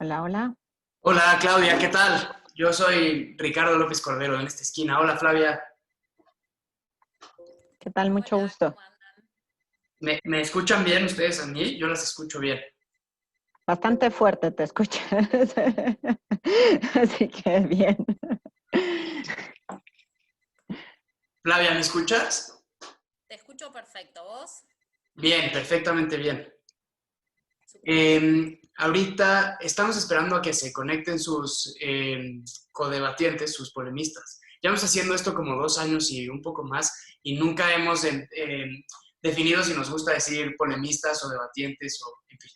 Hola, hola. Hola Claudia, ¿qué tal? Yo soy Ricardo López Cordero en esta esquina. Hola Flavia, ¿Qué tal? Mucho Hola, gusto. ¿cómo andan? ¿me escuchan bien ustedes a mí? Yo las escucho bien. Bastante fuerte te escuchas. Así que bien. Flavia, ¿me escuchas? Te escucho perfecto, ¿vos? Bien, perfectamente bien. Súper. Ahorita estamos esperando a que se conecten sus codebatientes, sus polemistas. Llevamos haciendo esto como 2 años y un poco más y nunca hemos definido si nos gusta decir polemistas o debatientes o en fin.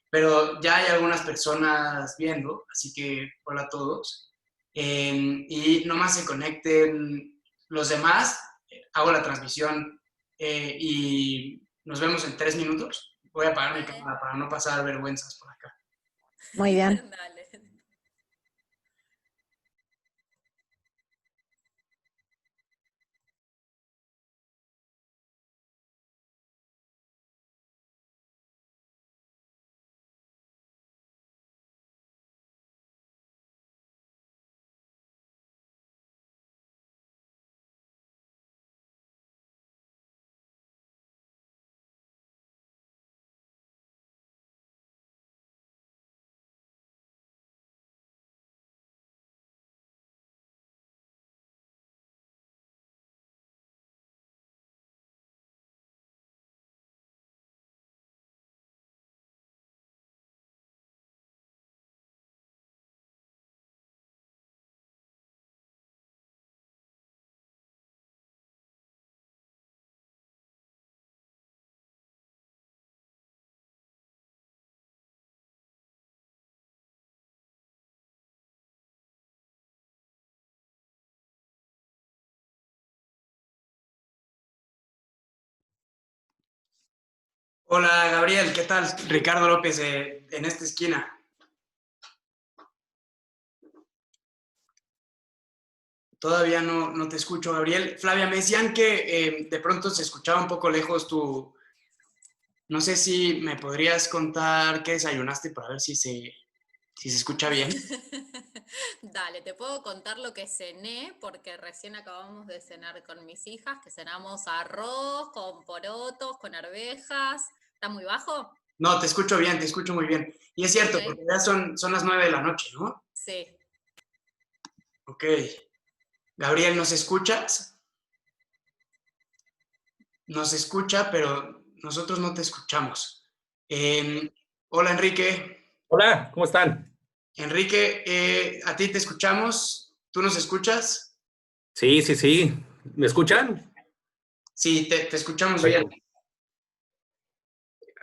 Pero ya hay algunas personas viendo, así que hola a todos. Y nomás se conecten los demás, hago la transmisión y nos vemos en 3 minutos. Voy a apagar mi Dale. cámara para no pasar vergüenzas por acá. Muy bien. Dale. Hola Gabriel, ¿qué tal? Ricardo López en esta esquina. Todavía no te escucho, Gabriel. Flavia, me decían que de pronto se escuchaba un poco lejos tu. No sé si me podrías contar qué desayunaste para ver si se escucha bien. Dale, te puedo contar lo que cené porque recién acabamos de cenar con mis hijas, que cenamos arroz con porotos, con arvejas. ¿Está muy bajo? No, te escucho bien, te escucho muy bien. Y es Ok, cierto, porque ya son las 9 de la noche, ¿no? sí. Ok. Gabriel, ¿nos escuchas? Nos escucha, pero nosotros no te escuchamos. Hola, Enrique. Hola, ¿cómo están? Enrique, a ti te escuchamos. ¿Tú nos escuchas? Sí, sí, sí. ¿Me escuchan? Sí, te escuchamos bien. Perfecto.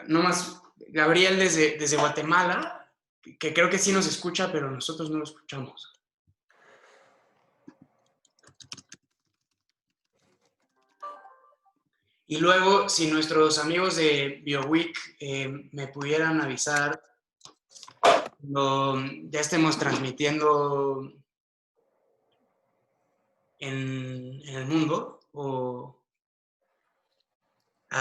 No más, Gabriel desde Guatemala, que creo que sí nos escucha, pero nosotros no lo escuchamos. Y luego, si nuestros amigos de BioWeek me pudieran avisar cuando ya estemos transmitiendo en el mundo, o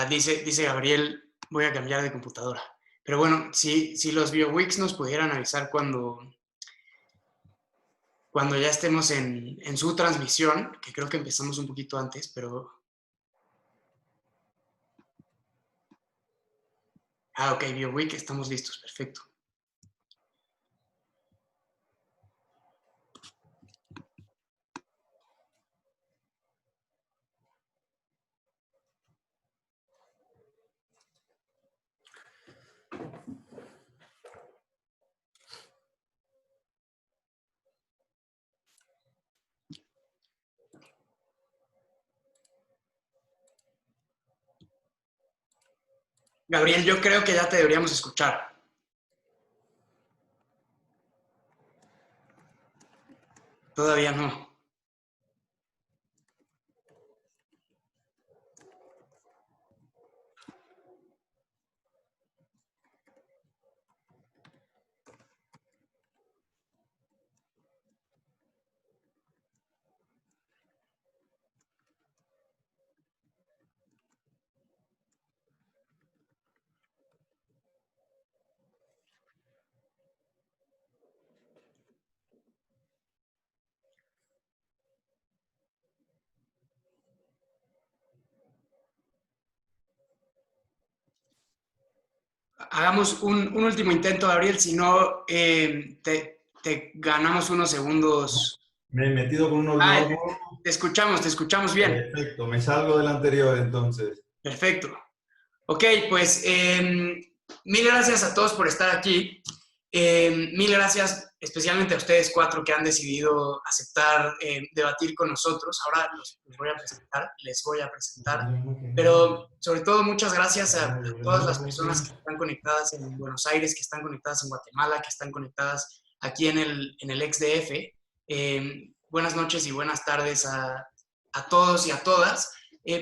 dice Gabriel, voy a cambiar de computadora. Pero bueno, si los BioWeeks nos pudieran avisar cuando ya estemos en su transmisión, que creo que empezamos un poquito antes, pero. Ok, BioWeek, estamos listos, perfecto. Gabriel, yo creo que ya te deberíamos escuchar. Todavía no. hagamos un último intento, Gabriel, si no, te ganamos unos segundos. Me he metido con unos Ah, nuevos. te escuchamos bien. Perfecto, me salgo del anterior entonces. Perfecto. Ok, pues mil gracias a todos por estar aquí. Mil gracias especialmente a ustedes cuatro que han decidido aceptar debatir con nosotros. Ahora les voy a presentar. Pero sobre todo muchas gracias a todas las personas que están conectadas en Buenos Aires, que están conectadas en Guatemala, que están conectadas aquí en el ex-DF. Buenas noches y buenas tardes a todos y a todas.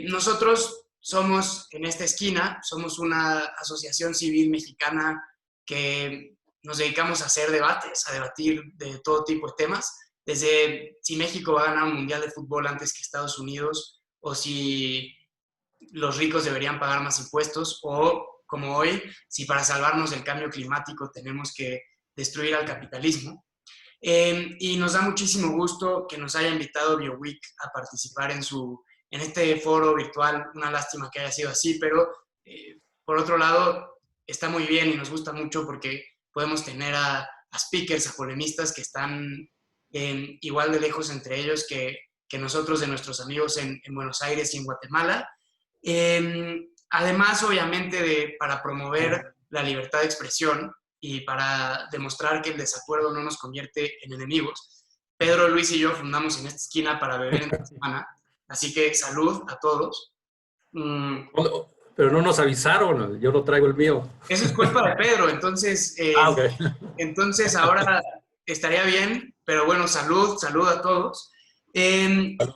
Nosotros somos, en esta esquina, somos una asociación civil mexicana que nos dedicamos a hacer debates, a debatir de todo tipo de temas, desde si México va a ganar un mundial de fútbol antes que Estados Unidos, o si los ricos deberían pagar más impuestos, o como hoy, si para salvarnos del cambio climático tenemos que destruir al capitalismo. Y nos da muchísimo gusto que nos haya invitado BioWeek a participar en este foro virtual. Una lástima que haya sido así, pero por otro lado está muy bien y nos gusta mucho porque podemos tener a speakers, a polemistas que están igual de lejos entre ellos que nosotros, de nuestros amigos en Buenos Aires y en Guatemala. Además, obviamente, para promover la libertad de expresión y para demostrar que el desacuerdo no nos convierte en enemigos, Pedro, Luis y yo fundamos En esta esquina para beber en la semana. Así que salud a todos. Pero no nos avisaron, yo no traigo el mío. Eso es culpa de Pedro, entonces, Okay. entonces ahora estaría bien, pero bueno, salud a todos.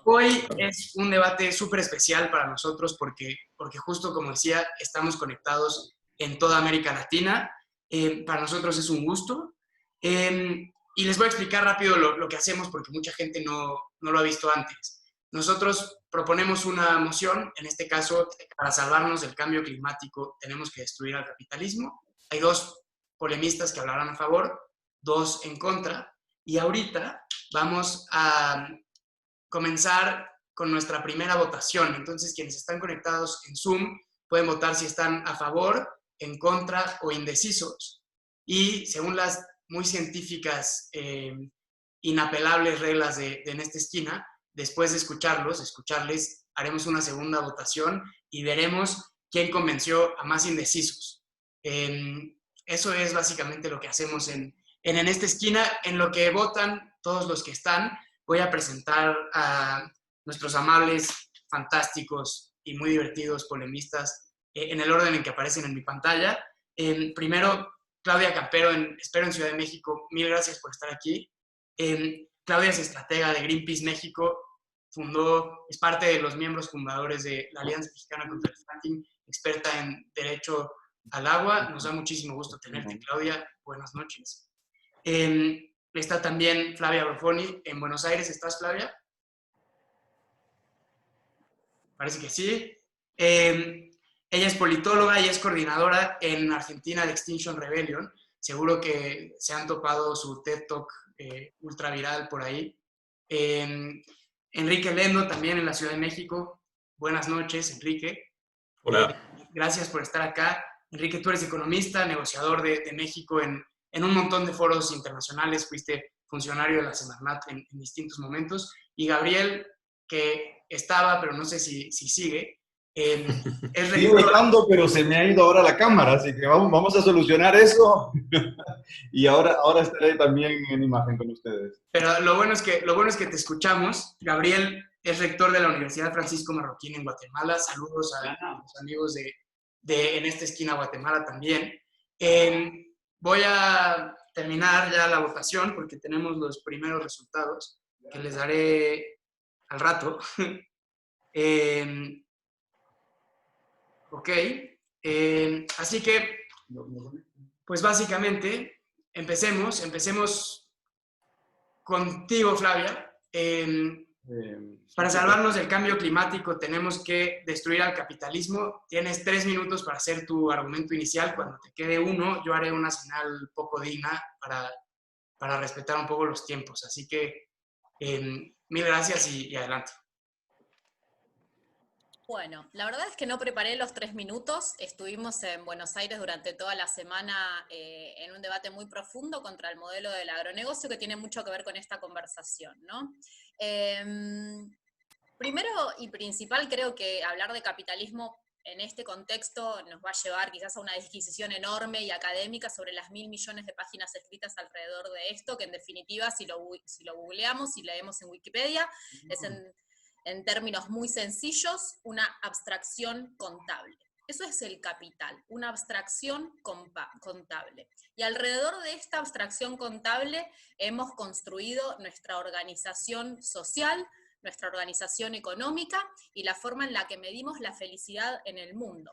Hoy es un debate súper especial para nosotros porque justo como decía, estamos conectados en toda América Latina. Para nosotros es un gusto. Y les voy a explicar rápido lo que hacemos porque mucha gente no lo ha visto antes. Nosotros proponemos una moción, en este caso, para salvarnos del cambio climático tenemos que destruir al capitalismo. Hay dos polemistas que hablarán a favor, dos en contra, y ahorita vamos a comenzar con nuestra primera votación. Entonces, quienes están conectados en Zoom pueden votar si están a favor, en contra o indecisos. Y según las muy científicas, inapelables reglas de En esta esquina, después de escucharles, haremos una segunda votación y veremos quién convenció a más indecisos. Eso es básicamente lo que hacemos en esta esquina. En lo que votan todos los que están, voy a presentar a nuestros amables, fantásticos y muy divertidos polemistas en el orden en que aparecen en mi pantalla. Primero, Claudia Campero, espero en Ciudad de México. Mil gracias por estar aquí. Claudia es estratega de Greenpeace México, es parte de los miembros fundadores de la Alianza Mexicana contra el Fracking, experta en derecho al agua. Nos da muchísimo gusto tenerte, Claudia. Buenas noches. Está también Flavia Brofoni en Buenos Aires. ¿Estás, Flavia? Parece que sí. Ella es politóloga y es coordinadora en Argentina de Extinction Rebellion. Seguro que se han topado su TED Talk ultra viral por ahí. Enrique Lendo, también en la Ciudad de México. Buenas noches, Enrique. Hola. Gracias por estar acá. Enrique, tú eres economista, negociador de México en un montón de foros internacionales. Fuiste funcionario de la Semarnat en distintos momentos. Y Gabriel, que estaba, pero no sé si sigue, es Sigo estando, pero se me ha ido ahora la cámara, así que vamos a solucionar eso. Y ahora estaré también en imagen con ustedes. Pero lo bueno es que te escuchamos. Gabriel es rector de la Universidad Francisco Marroquín en Guatemala. Saludos a los amigos de En esta esquina Guatemala también. Voy a terminar ya la votación porque tenemos los primeros resultados que les daré al rato. Ok. Así que, pues básicamente, empecemos contigo, Flavia. Para salvarnos del cambio climático tenemos que destruir al capitalismo. Tienes 3 minutos para hacer tu argumento inicial. Cuando te quede uno, yo haré una señal poco digna para respetar un poco los tiempos. Así que, mil gracias y adelante. Bueno, la verdad es que no preparé los 3 minutos. Estuvimos en Buenos Aires durante toda la semana en un debate muy profundo contra el modelo del agronegocio que tiene mucho que ver con esta conversación, ¿no? Primero y principal, creo que hablar de capitalismo en este contexto nos va a llevar quizás a una disquisición enorme y académica sobre las 1.000 millones de páginas escritas alrededor de esto, que en definitiva, si lo googleamos y leemos en Wikipedia, es en términos muy sencillos, una abstracción contable. Eso es el capital, una abstracción contable. Y alrededor de esta abstracción contable hemos construido nuestra organización social, nuestra organización económica y la forma en la que medimos la felicidad en el mundo.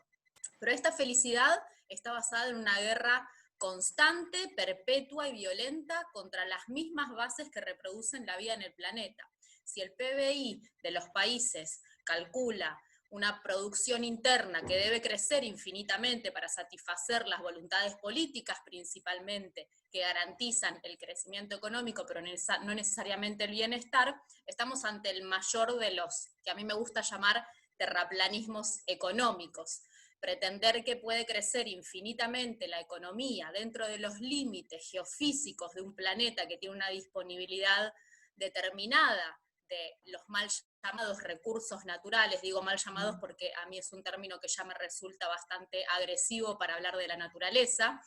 Pero esta felicidad está basada en una guerra constante, perpetua y violenta contra las mismas bases que reproducen la vida en el planeta. Si el PBI de los países calcula una producción interna que debe crecer infinitamente para satisfacer las voluntades políticas principalmente, que garantizan el crecimiento económico, pero no necesariamente el bienestar, estamos ante el mayor de los, que a mí me gusta llamar terraplanismos económicos. Pretender que puede crecer infinitamente la economía dentro de los límites geofísicos de un planeta que tiene una disponibilidad determinada de los mal llamados recursos naturales, digo mal llamados porque a mí es un término que ya me resulta bastante agresivo para hablar de la naturaleza,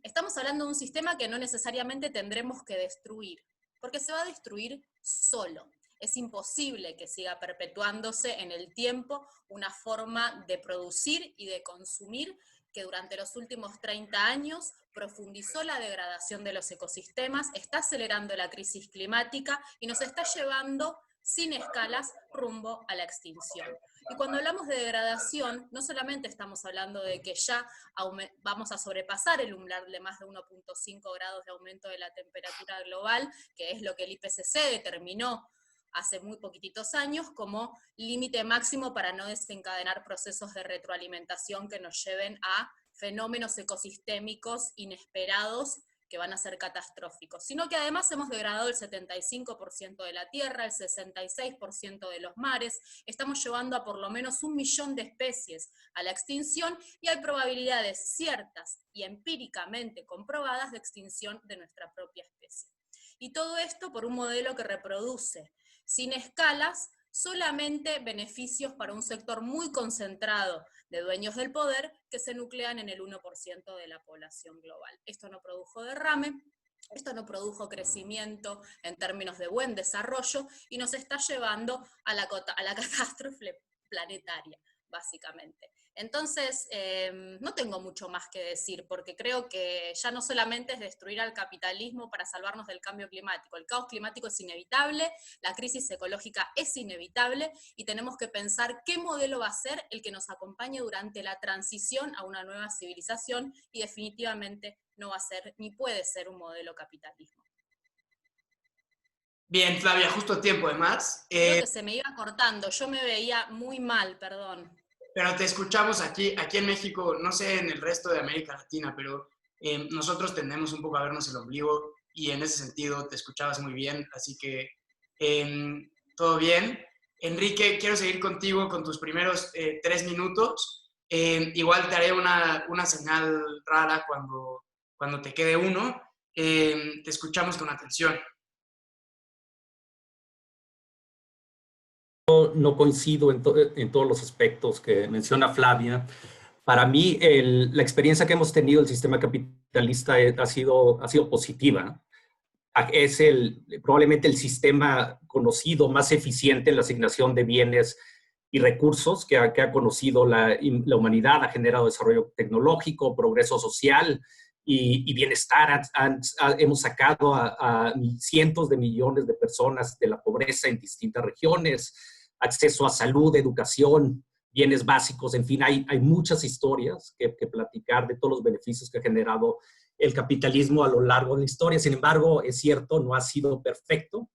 estamos hablando de un sistema que no necesariamente tendremos que destruir, porque se va a destruir solo. Es imposible que siga perpetuándose en el tiempo una forma de producir y de consumir que durante los últimos 30 años profundizó la degradación de los ecosistemas, está acelerando la crisis climática y nos está llevando sin escalas rumbo a la extinción. Y cuando hablamos de degradación, no solamente estamos hablando de que ya vamos a sobrepasar el umbral de más de 1.5 grados de aumento de la temperatura global, que es lo que el IPCC determinó hace muy poquititos años como límite máximo para no desencadenar procesos de retroalimentación que nos lleven a fenómenos ecosistémicos inesperados que van a ser catastróficos, sino que además hemos degradado el 75% de la tierra, el 66% de los mares, estamos llevando a por lo menos 1 millón de especies a la extinción y hay probabilidades ciertas y empíricamente comprobadas de extinción de nuestra propia especie. Y todo esto por un modelo que reproduce sin escalas, solamente beneficios para un sector muy concentrado de dueños del poder que se nuclean en el 1% de la población global. Esto no produjo derrame, esto no produjo crecimiento en términos de buen desarrollo y nos está llevando a la catástrofe planetaria, básicamente. Entonces, no tengo mucho más que decir, porque creo que ya no solamente es destruir al capitalismo para salvarnos del cambio climático. El caos climático es inevitable, la crisis ecológica es inevitable, y tenemos que pensar qué modelo va a ser el que nos acompañe durante la transición a una nueva civilización, y definitivamente no va a ser, ni puede ser un modelo capitalismo. Bien, Flavia, justo a tiempo además. Creo que se me iba cortando, yo me veía muy mal, perdón. Pero te escuchamos aquí en México, no sé en el resto de América Latina, pero nosotros tendemos un poco a vernos el ombligo y en ese sentido te escuchabas muy bien, así que todo bien. Enrique, quiero seguir contigo con tus primeros 3 minutos. Igual te haré una señal rara cuando te quede uno. Te escuchamos con atención. No coincido en todos los aspectos que menciona Flavia. Para mí, la experiencia que hemos tenido del sistema capitalista ha sido positiva. Es probablemente el sistema conocido más eficiente en la asignación de bienes y recursos que ha conocido la humanidad. Ha generado desarrollo tecnológico, progreso social y bienestar. Hemos sacado a cientos de millones de personas de la pobreza en distintas regiones, acceso a salud, educación, bienes básicos, en fin, hay muchas historias que platicar de todos los beneficios que ha generado el capitalismo a lo largo de la historia. Sin embargo, es cierto, no ha sido perfecto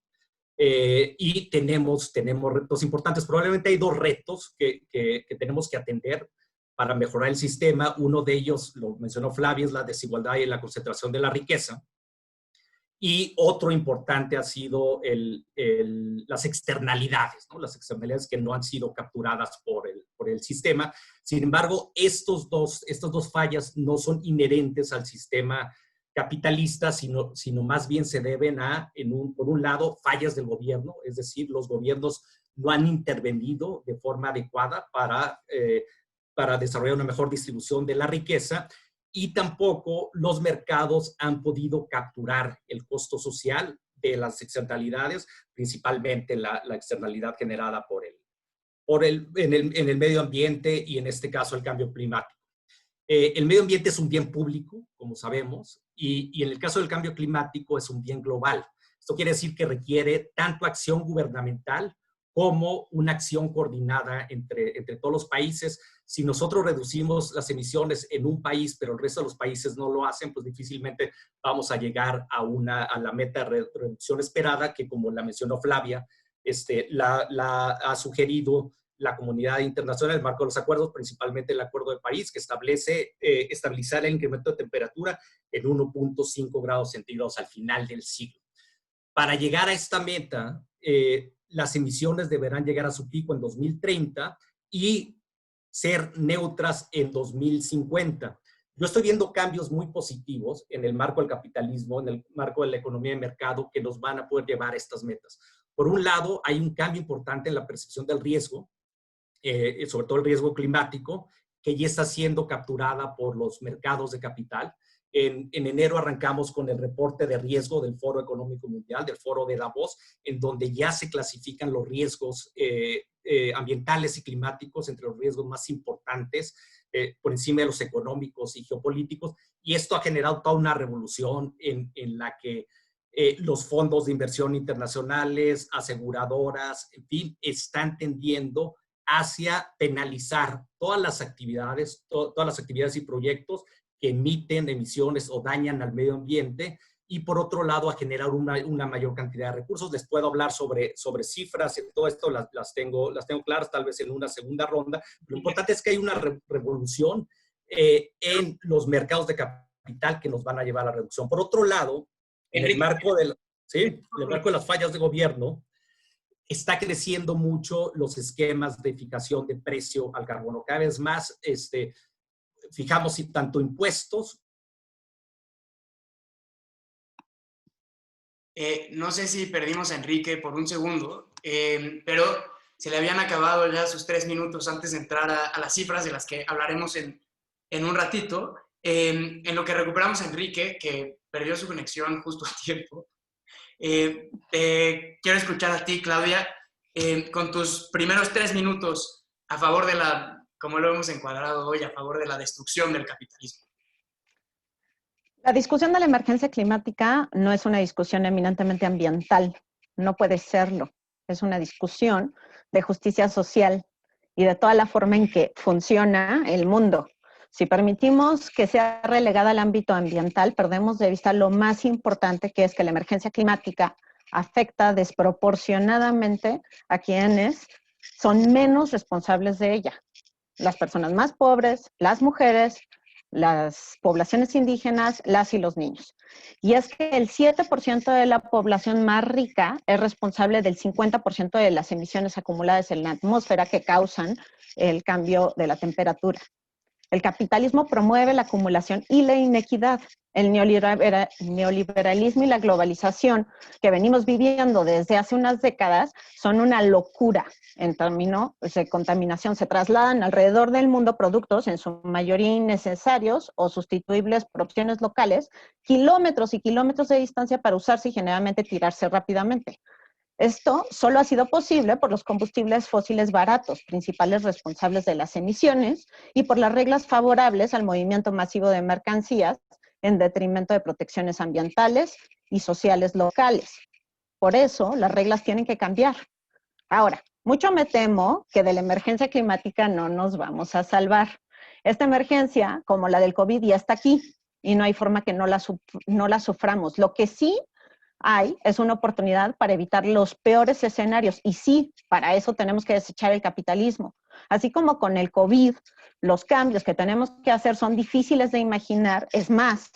y tenemos retos importantes. Probablemente hay 2 retos que tenemos que atender para mejorar el sistema. Uno de ellos, lo mencionó Flavia, es la desigualdad y la concentración de la riqueza. Y otro importante ha sido las externalidades, ¿no? Las externalidades que no han sido capturadas por el sistema. Sin embargo, estas dos fallas no son inherentes al sistema capitalista, sino más bien se deben a, por un lado, fallas del gobierno, es decir, los gobiernos no han intervenido de forma adecuada para desarrollar una mejor distribución de la riqueza, y tampoco los mercados han podido capturar el costo social de las externalidades, principalmente la externalidad generada en el medio ambiente y en este caso el cambio climático. El medio ambiente es un bien público, como sabemos, y en el caso del cambio climático es un bien global. Esto quiere decir que requiere tanto acción gubernamental como una acción coordinada entre todos los países. Si nosotros reducimos las emisiones en un país, pero el resto de los países no lo hacen, pues difícilmente vamos a llegar a la meta de reducción esperada, que como la mencionó Flavia, la ha sugerido la comunidad internacional en el marco de los acuerdos, principalmente el Acuerdo de París, que establece estabilizar el incremento de temperatura en 1.5 grados centígrados al final del siglo. Para llegar a esta meta, las emisiones deberán llegar a su pico en 2030 y ser neutras en 2050. Yo estoy viendo cambios muy positivos en el marco del capitalismo, en el marco de la economía de mercado, que nos van a poder llevar a estas metas. Por un lado, hay un cambio importante en la percepción del riesgo, sobre todo el riesgo climático, que ya está siendo capturada por los mercados de capital. En enero arrancamos con el reporte de riesgo del Foro Económico Mundial, del Foro de Davos, en donde ya se clasifican los riesgos ambientales y climáticos entre los riesgos más importantes, por encima de los económicos y geopolíticos. Y esto ha generado toda una revolución en la que los fondos de inversión internacionales, aseguradoras, en fin, están tendiendo hacia penalizar todas las actividades y proyectos que emiten emisiones o dañan al medio ambiente, y por otro lado a generar una mayor cantidad de recursos. Les puedo hablar sobre cifras y todo esto, las tengo claras, tal vez en una segunda ronda. Lo importante es que hay una revolución en los mercados de capital que nos van a llevar a la reducción. Por otro lado, en el marco de las fallas de gobierno, está creciendo mucho los esquemas de fijación de precio al carbono. Cada vez más fijamos tanto impuestos. No sé si perdimos a Enrique por un segundo, pero se le habían acabado ya sus 3 minutos antes de entrar a las cifras de las que hablaremos en un ratito. En lo que recuperamos a Enrique, que perdió su conexión justo a tiempo, quiero escuchar a ti, Claudia, con tus primeros 3 minutos a favor de como lo hemos encuadrado hoy, a favor de la destrucción del capitalismo. La discusión de la emergencia climática no es una discusión eminentemente ambiental, no puede serlo. Es una discusión de justicia social y de toda la forma en que funciona el mundo. Si permitimos que sea relegada al ámbito ambiental, perdemos de vista lo más importante, que es que la emergencia climática afecta desproporcionadamente a quienes son menos responsables de ella. Las personas más pobres, las mujeres, las poblaciones indígenas, las y los niños. Y es que el 7% de la población más rica es responsable del 50% de las emisiones acumuladas en la atmósfera que causan el cambio de la temperatura. El capitalismo promueve la acumulación y la inequidad. El neoliberalismo y la globalización que venimos viviendo desde hace unas décadas son una locura en términos de contaminación. Se trasladan alrededor del mundo productos, en su mayoría innecesarios o sustituibles por opciones locales, kilómetros y kilómetros de distancia para usarse y generalmente tirarse rápidamente. Esto solo ha sido posible por los combustibles fósiles baratos, principales responsables de las emisiones, y por las reglas favorables al movimiento masivo de mercancías en detrimento de protecciones ambientales y sociales locales. Por eso, las reglas tienen que cambiar. Ahora, mucho me temo que de la emergencia climática no nos vamos a salvar. Esta emergencia, como la del COVID, ya está aquí y no hay forma que no la suframos. Lo que sí es una oportunidad para evitar los peores escenarios. Y sí, para eso tenemos que desechar el capitalismo. Así como con el COVID, los cambios que tenemos que hacer son difíciles de imaginar. Es más,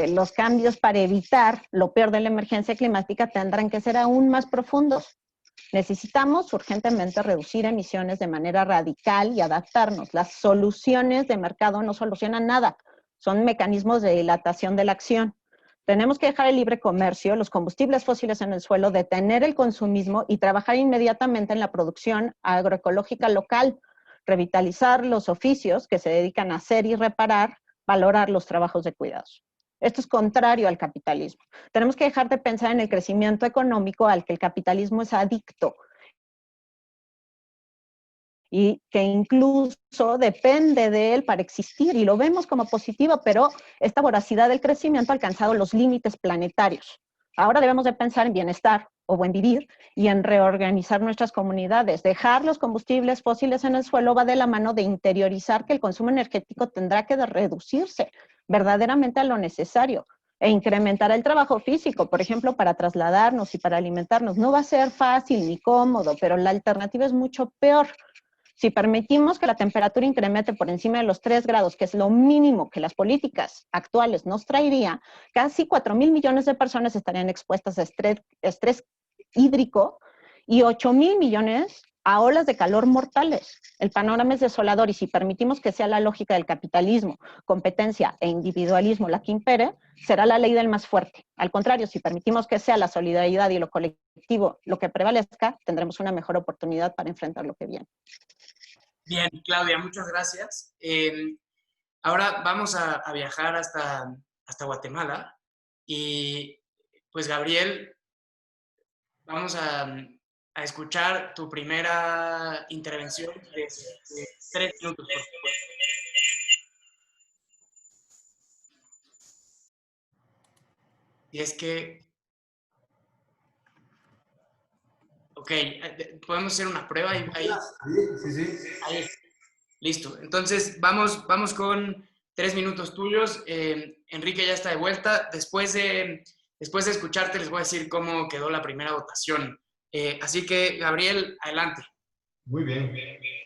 los cambios para evitar lo peor de la emergencia climática tendrán que ser aún más profundos. Necesitamos urgentemente reducir emisiones de manera radical y adaptarnos. Las soluciones de mercado no solucionan nada, son mecanismos de dilatación de la acción. Tenemos que dejar el libre comercio, los combustibles fósiles en el suelo, detener el consumismo y trabajar inmediatamente en la producción agroecológica local, revitalizar los oficios que se dedican a hacer y reparar, valorar los trabajos de cuidados. Esto es contrario al capitalismo. Tenemos que dejar de pensar en el crecimiento económico al que el capitalismo es adicto y que incluso depende de él para existir, y lo vemos como positivo, pero esta voracidad del crecimiento ha alcanzado los límites planetarios. Ahora debemos de pensar en bienestar o buen vivir y en reorganizar nuestras comunidades. Dejar los combustibles fósiles en el suelo va de la mano de interiorizar que el consumo energético tendrá que reducirse verdaderamente a lo necesario e incrementar el trabajo físico, por ejemplo, para trasladarnos y para alimentarnos. No va a ser fácil ni cómodo, pero la alternativa es mucho peor. Si permitimos que la temperatura incremente por encima de los 3 grados, que es lo mínimo que las políticas actuales nos traería, casi 4,000 millones de personas estarían expuestas a estrés hídrico y 8,000 millones a olas de calor mortales. El panorama es desolador, y si permitimos que sea la lógica del capitalismo, competencia e individualismo la que impere, será la ley del más fuerte. Al contrario, si permitimos que sea la solidaridad y lo colectivo lo que prevalezca, tendremos una mejor oportunidad para enfrentar lo que viene. Bien, Claudia, muchas gracias. Ahora vamos a viajar hasta Guatemala y pues Gabriel, vamos a escuchar tu primera intervención de 3 minutos, por supuesto. Y es que, ok, podemos hacer una prueba. Ahí. Sí. Ahí. Listo. Entonces, vamos con 3 minutos tuyos. Enrique ya está de vuelta. Después de escucharte, les voy a decir cómo quedó la primera votación. Así que, Gabriel, adelante. Muy bien.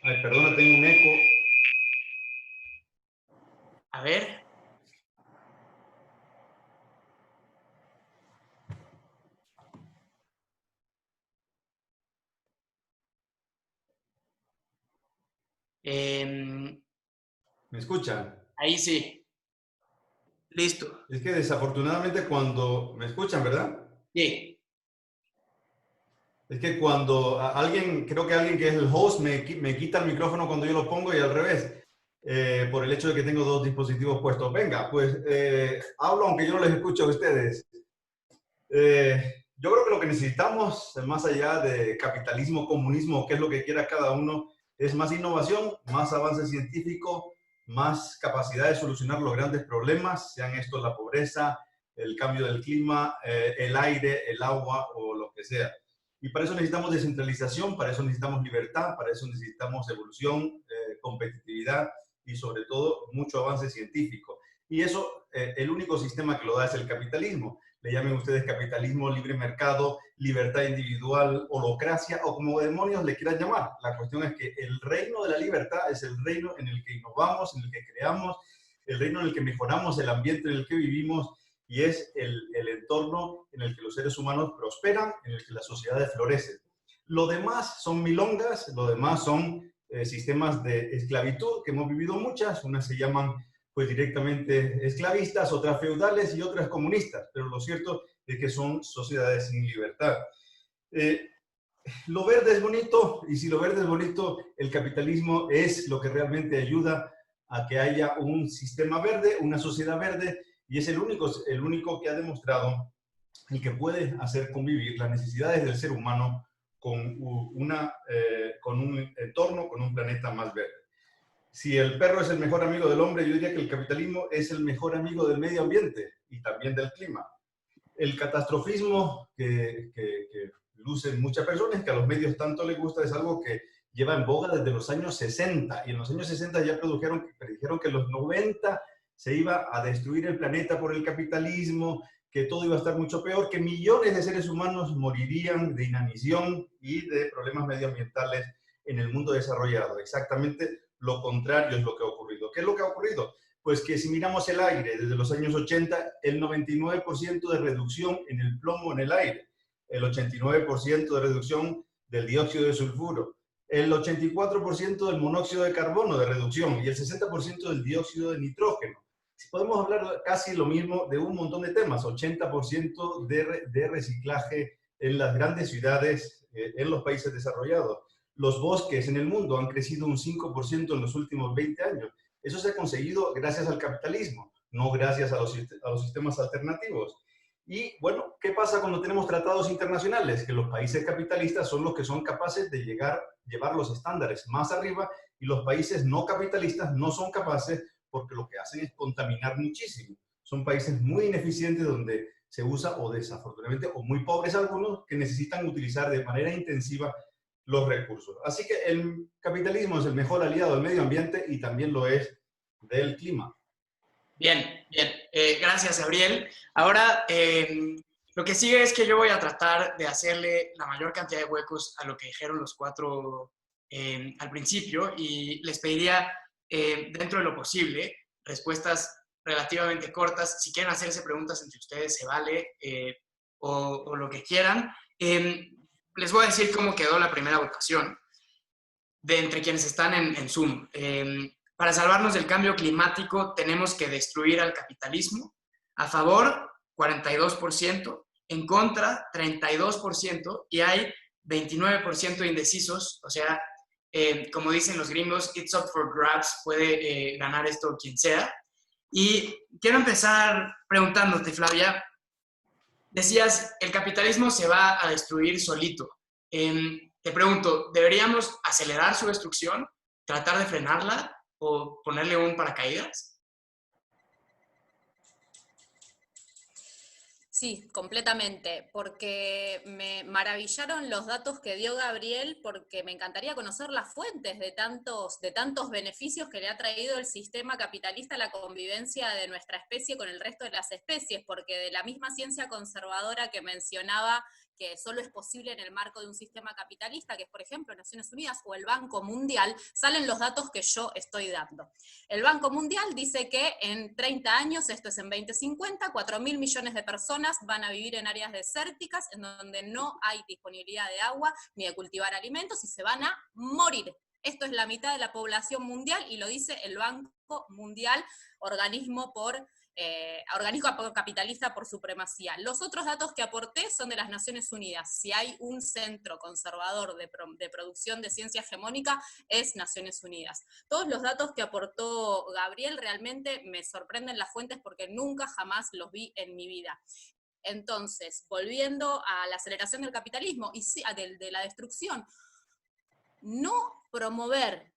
Ay, perdona, tengo un eco. A ver. ¿Me escuchan? Ahí sí. Listo. Es que desafortunadamente cuando... ¿Me escuchan, verdad? Sí. Es que cuando creo que alguien que es el host me quita el micrófono cuando yo lo pongo y al revés, por el hecho de que tengo 2 dispositivos puestos. Venga, pues hablo aunque yo no les escucho a ustedes. Yo creo que lo que necesitamos, más allá de capitalismo, comunismo, qué es lo que quiera cada uno, es más innovación, más avance científico, más capacidad de solucionar los grandes problemas, sean estos la pobreza, el cambio del clima, el aire, el agua o lo que sea. Y para eso necesitamos descentralización, para eso necesitamos libertad, para eso necesitamos evolución, competitividad y sobre todo mucho avance científico. Y eso, el único sistema que lo da es el capitalismo. Le llamen ustedes capitalismo, libre mercado, libertad individual, holocracia o como demonios le quieran llamar. La cuestión es que el reino de la libertad es el reino en el que innovamos, en el que creamos, el reino en el que mejoramos el ambiente en el que vivimos, y es el entorno en el que los seres humanos prosperan, en el que las sociedades florecen. Lo demás son milongas, lo demás son sistemas de esclavitud, que hemos vivido muchas, unas se llaman pues directamente esclavistas, otras feudales y otras comunistas, pero lo cierto es que son sociedades sin libertad. Lo verde es bonito, y si lo verde es bonito, el capitalismo es lo que realmente ayuda a que haya un sistema verde, una sociedad verde, y es el único que ha demostrado el que puede hacer convivir las necesidades del ser humano con un entorno, con un planeta más verde. Si el perro es el mejor amigo del hombre, yo diría que el capitalismo es el mejor amigo del medio ambiente y también del clima. El catastrofismo que lucen muchas personas, que a los medios tanto les gusta, es algo que lleva en boga desde los años 60. Y en los años 60 ya predijeron que en los 90 se iba a destruir el planeta por el capitalismo, que todo iba a estar mucho peor, que millones de seres humanos morirían de inanición y de problemas medioambientales en el mundo desarrollado. Exactamente lo contrario es lo que ha ocurrido. ¿Qué es lo que ha ocurrido? Pues que si miramos el aire desde los años 80, el 99% de reducción en el plomo en el aire, el 89% de reducción del dióxido de sulfuro, el 84% del monóxido de carbono de reducción y el 60% del dióxido de nitrógeno. Si podemos hablar casi lo mismo de un montón de temas, 80% de reciclaje en las grandes ciudades, en los países desarrollados. Los bosques en el mundo han crecido un 5% en los últimos 20 años. Eso se ha conseguido gracias al capitalismo, no gracias a los sistemas alternativos. Y bueno, ¿qué pasa cuando tenemos tratados internacionales? Que los países capitalistas son los que son capaces de llevar los estándares más arriba y los países no capitalistas no son capaces porque lo que hacen es contaminar muchísimo. Son países muy ineficientes donde se usa, o desafortunadamente, o muy pobres algunos, que necesitan utilizar de manera intensiva los recursos. Así que el capitalismo es el mejor aliado del medio ambiente y también lo es del clima. Bien, bien. Gracias, Gabriel. Ahora, lo que sigue es que yo voy a tratar de hacerle la mayor cantidad de huecos a lo que dijeron los cuatro al principio y les pediría, dentro de lo posible, respuestas relativamente cortas. Si quieren hacerse preguntas entre ustedes, se vale, o lo que quieran. Les voy a decir cómo quedó la primera votación de entre quienes están en Zoom. Para salvarnos del cambio climático tenemos que destruir al capitalismo. A favor, 42%, en contra, 32%, y hay 29% indecisos. O sea, como dicen los gringos, it's up for grabs, puede ganar esto quien sea. Y quiero empezar preguntándote, Flavia, decías, el capitalismo se va a destruir solito. Te pregunto, ¿deberíamos acelerar su destrucción, tratar de frenarla o ponerle un paracaídas? Sí, completamente, porque me maravillaron los datos que dio Gabriel, porque me encantaría conocer las fuentes de tantos beneficios que le ha traído el sistema capitalista a la convivencia de nuestra especie con el resto de las especies, porque de la misma ciencia conservadora que mencionaba que solo es posible en el marco de un sistema capitalista, que es, por ejemplo, Naciones Unidas o el Banco Mundial, salen los datos que yo estoy dando. El Banco Mundial dice que en 30 años, esto es en 2050, 4.000 millones de personas van a vivir en áreas desérticas, en donde no hay disponibilidad de agua ni de cultivar alimentos, y se van a morir. Esto es la mitad de la población mundial, y lo dice el Banco Mundial, organismo capitalista por supremacía. Los otros datos que aporté son de las Naciones Unidas. Si hay un centro conservador de producción de ciencia hegemónica, es Naciones Unidas. Todos los datos que aportó Gabriel realmente me sorprenden las fuentes porque nunca jamás los vi en mi vida. Entonces, volviendo a la aceleración del capitalismo y de la destrucción, no promover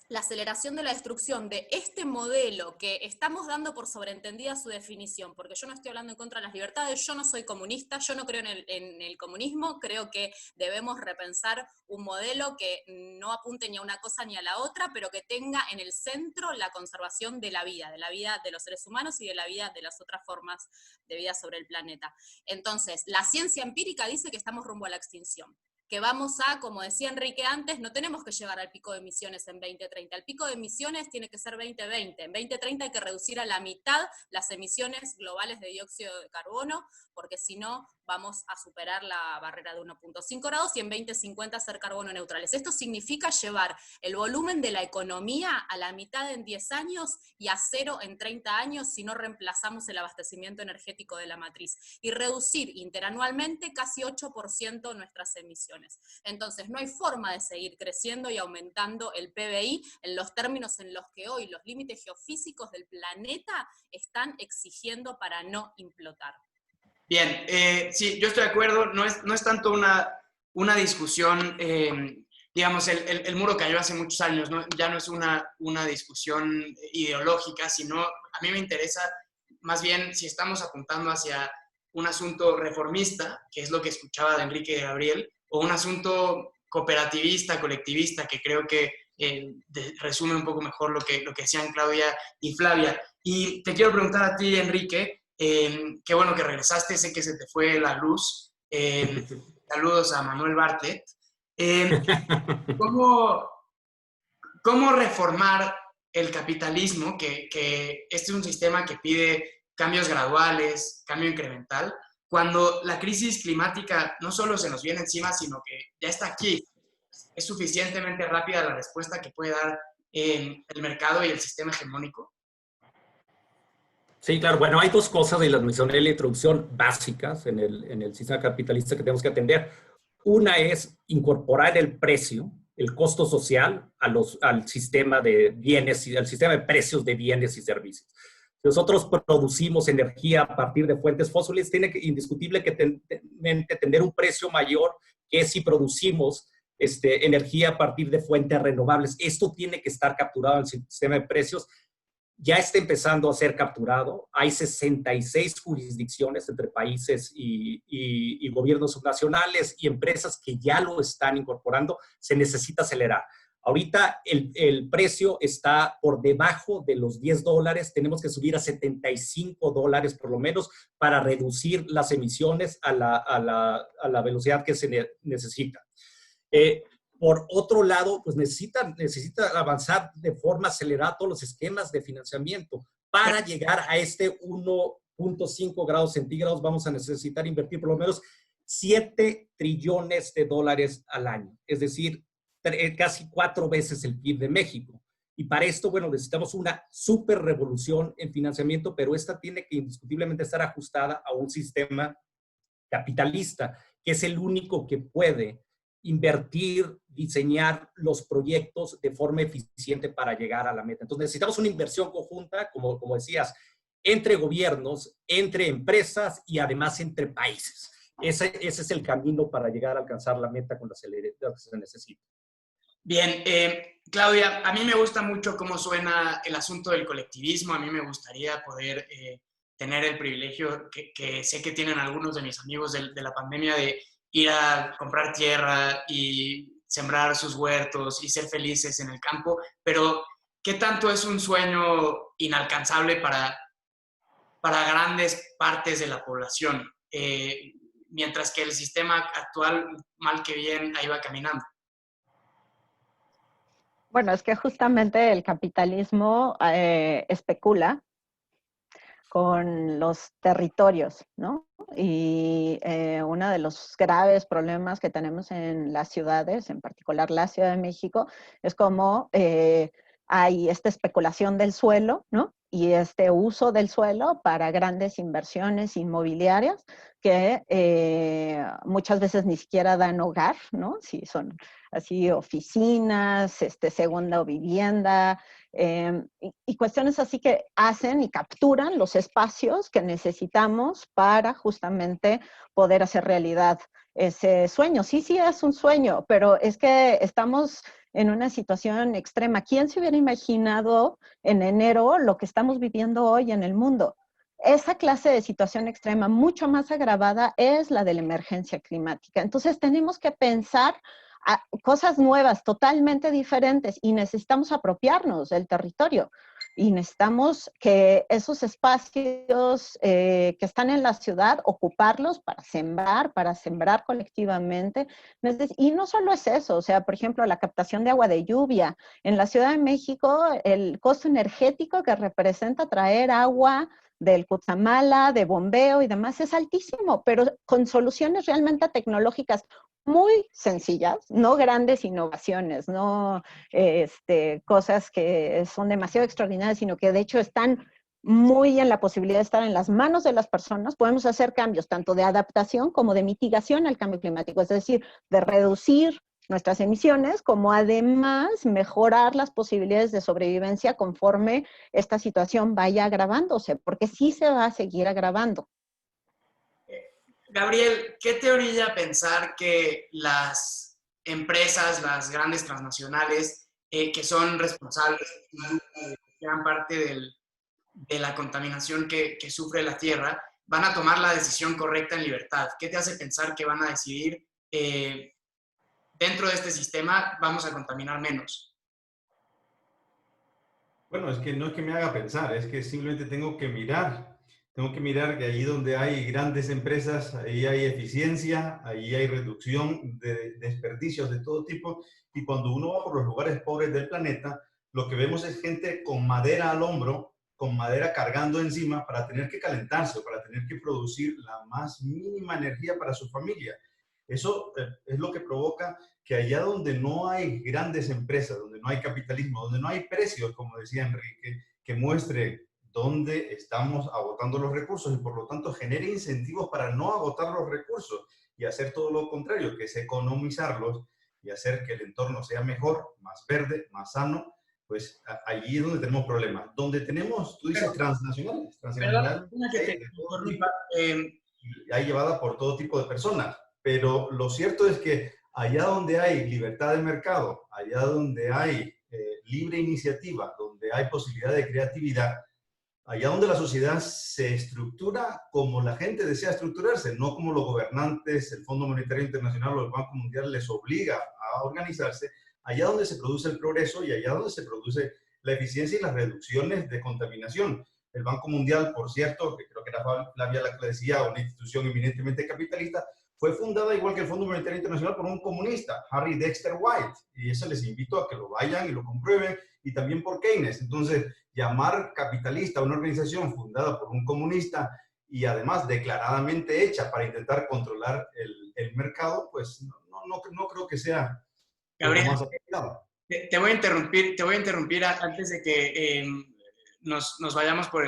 la aceleración de la destrucción de este modelo que estamos dando por sobreentendida su definición, porque yo no estoy hablando en contra de las libertades, yo no soy comunista, yo no creo en el comunismo, creo que debemos repensar un modelo que no apunte ni a una cosa ni a la otra, pero que tenga en el centro la conservación de la vida de los seres humanos y de la vida de las otras formas de vida sobre el planeta. Entonces, la ciencia empírica dice que estamos rumbo a la extinción, que vamos a, como decía Enrique antes, no tenemos que llegar al pico de emisiones en 2030, el pico de emisiones tiene que ser 2020, en 2030 hay que reducir a la mitad las emisiones globales de dióxido de carbono, porque si no vamos a superar la barrera de 1.5 grados y en 2050 ser carbono neutrales. Esto significa llevar el volumen de la economía a la mitad en 10 años y a cero en 30 años si no reemplazamos el abastecimiento energético de la matriz, y reducir interanualmente casi 8% nuestras emisiones. Entonces no hay forma de seguir creciendo y aumentando el PBI en los términos en los que hoy los límites geofísicos del planeta están exigiendo para no implotar. Bien, sí, yo estoy de acuerdo, no es tanto una discusión, digamos, el muro cayó hace muchos años, ¿no? Ya no es una discusión ideológica, sino a mí me interesa más bien si estamos apuntando hacia un asunto reformista, que es lo que escuchaba de Enrique y de Gabriel, o un asunto cooperativista, colectivista, que creo que resume un poco mejor lo que decían Claudia y Flavia. Y te quiero preguntar a ti, Enrique, qué bueno que regresaste, sé que se te fue la luz. Saludos a Manuel Bartlett. ¿Cómo, cómo reformar el capitalismo, que este es un sistema que pide cambios graduales, cambio incremental, cuando la crisis climática no solo se nos viene encima, sino que ya está aquí? ¿Es suficientemente rápida la respuesta que puede dar el mercado y el sistema hegemónico? Sí, claro. Bueno, hay dos cosas, y las mencioné en la introducción, básicas en el sistema capitalista que tenemos que atender. Una es incorporar el precio, el costo social al sistema de bienes y al sistema de precios de bienes y servicios. Si nosotros producimos energía a partir de fuentes fósiles, tiene que indiscutible que tener un precio mayor que si producimos energía a partir de fuentes renovables. Esto tiene que estar capturado en el sistema de precios. Ya está empezando a ser capturado. Hay 66 jurisdicciones entre países y gobiernos subnacionales y empresas que ya lo están incorporando. Se necesita acelerar. Ahorita el precio está por debajo de los $10. Tenemos que subir a $75 por lo menos para reducir las emisiones a la velocidad que se necesita. Por otro lado, pues necesita avanzar de forma acelerada todos los esquemas de financiamiento. Para llegar a este 1.5 grados centígrados vamos a necesitar invertir por lo menos $7 trillones al año. Es decir, casi 4 veces el PIB de México. Y para esto, bueno, necesitamos una súper revolución en financiamiento, pero esta tiene que indiscutiblemente estar ajustada a un sistema capitalista, que es el único que puede invertir, diseñar los proyectos de forma eficiente para llegar a la meta. Entonces necesitamos una inversión conjunta, como decías, entre gobiernos, entre empresas y además entre países. Ese es el camino para llegar a alcanzar la meta con la celeridad que se necesita. Bien, Claudia, a mí me gusta mucho cómo suena el asunto del colectivismo. A mí me gustaría poder tener el privilegio que sé que tienen algunos de mis amigos de la pandemia, de ir a comprar tierra y sembrar sus huertos y ser felices en el campo, pero ¿qué tanto es un sueño inalcanzable para grandes partes de la población? Mientras que el sistema actual, mal que bien, ahí va caminando. Bueno, es que justamente el capitalismo especula con los territorios, ¿no? Y uno de los graves problemas que tenemos en las ciudades, en particular la Ciudad de México, es cómo hay esta especulación del suelo, ¿no? Y este uso del suelo para grandes inversiones inmobiliarias que muchas veces ni siquiera dan hogar, ¿no? Si son así oficinas, segunda vivienda, y cuestiones así que hacen y capturan los espacios que necesitamos para justamente poder hacer realidad ese sueño. Sí, sí es un sueño, pero es que estamos en una situación extrema. ¿Quién se hubiera imaginado en enero lo que estamos viviendo hoy en el mundo? Esa clase de situación extrema, mucho más agravada, es la de la emergencia climática. Entonces tenemos que pensar a cosas nuevas, totalmente diferentes, y necesitamos apropiarnos del territorio. Y necesitamos que esos espacios que están en la ciudad, ocuparlos para sembrar colectivamente. Y no solo es eso, o sea, por ejemplo, la captación de agua de lluvia. En la Ciudad de México, el costo energético que representa traer agua del Cutzamala, de bombeo y demás es altísimo, pero con soluciones realmente tecnológicas muy sencillas, no grandes innovaciones, no cosas que son demasiado extraordinarias, sino que de hecho están muy en la posibilidad de estar en las manos de las personas. Podemos hacer cambios tanto de adaptación como de mitigación al cambio climático, es decir, de reducir nuestras emisiones, como además mejorar las posibilidades de sobrevivencia conforme esta situación vaya agravándose, porque sí se va a seguir agravando. Gabriel, ¿qué te orilla pensar que las empresas, las grandes transnacionales, que son responsables de gran parte de la contaminación que sufre la Tierra, van a tomar la decisión correcta en libertad? ¿Qué te hace pensar que van a decidir dentro de este sistema vamos a contaminar menos? Bueno, es que no es que me haga pensar, es que simplemente tengo tengo que mirar que allí donde hay grandes empresas, ahí hay eficiencia, ahí hay reducción de desperdicios de todo tipo. Y cuando uno va por los lugares pobres del planeta, lo que vemos es gente con madera al hombro, con madera cargando encima para tener que calentarse, para tener que producir la más mínima energía para su familia. Eso es lo que provoca que allá donde no hay grandes empresas, donde no hay capitalismo, donde no hay precios, como decía Enrique, que muestre dónde estamos agotando los recursos y por lo tanto genere incentivos para no agotar los recursos y hacer todo lo contrario, que es economizarlos y hacer que el entorno sea mejor, más verde, más sano, pues allí es donde tenemos problemas. Donde tenemos, tú dices, transnacionales, hay llevada por todo tipo de personas, pero lo cierto es que allá donde hay libertad de mercado, allá donde hay libre iniciativa, donde hay posibilidad de creatividad, allá donde la sociedad se estructura como la gente desea estructurarse, no como los gobernantes, el Fondo Monetario Internacional o el Banco Mundial les obliga a organizarse, allá donde se produce el progreso y allá donde se produce la eficiencia y las reducciones de contaminación. El Banco Mundial, por cierto, que creo que era Flavia la que decía, una institución eminentemente capitalista, fue fundada igual que el Fondo Monetario Internacional por un comunista, Harry Dexter White, y eso les invito a que lo vayan y lo comprueben, y también por Keynes. Entonces, llamar capitalista a una organización fundada por un comunista y además declaradamente hecha para intentar controlar el mercado, pues no creo que sea Gabriel, lo más apropiado. Te voy a interrumpir antes de que nos vayamos por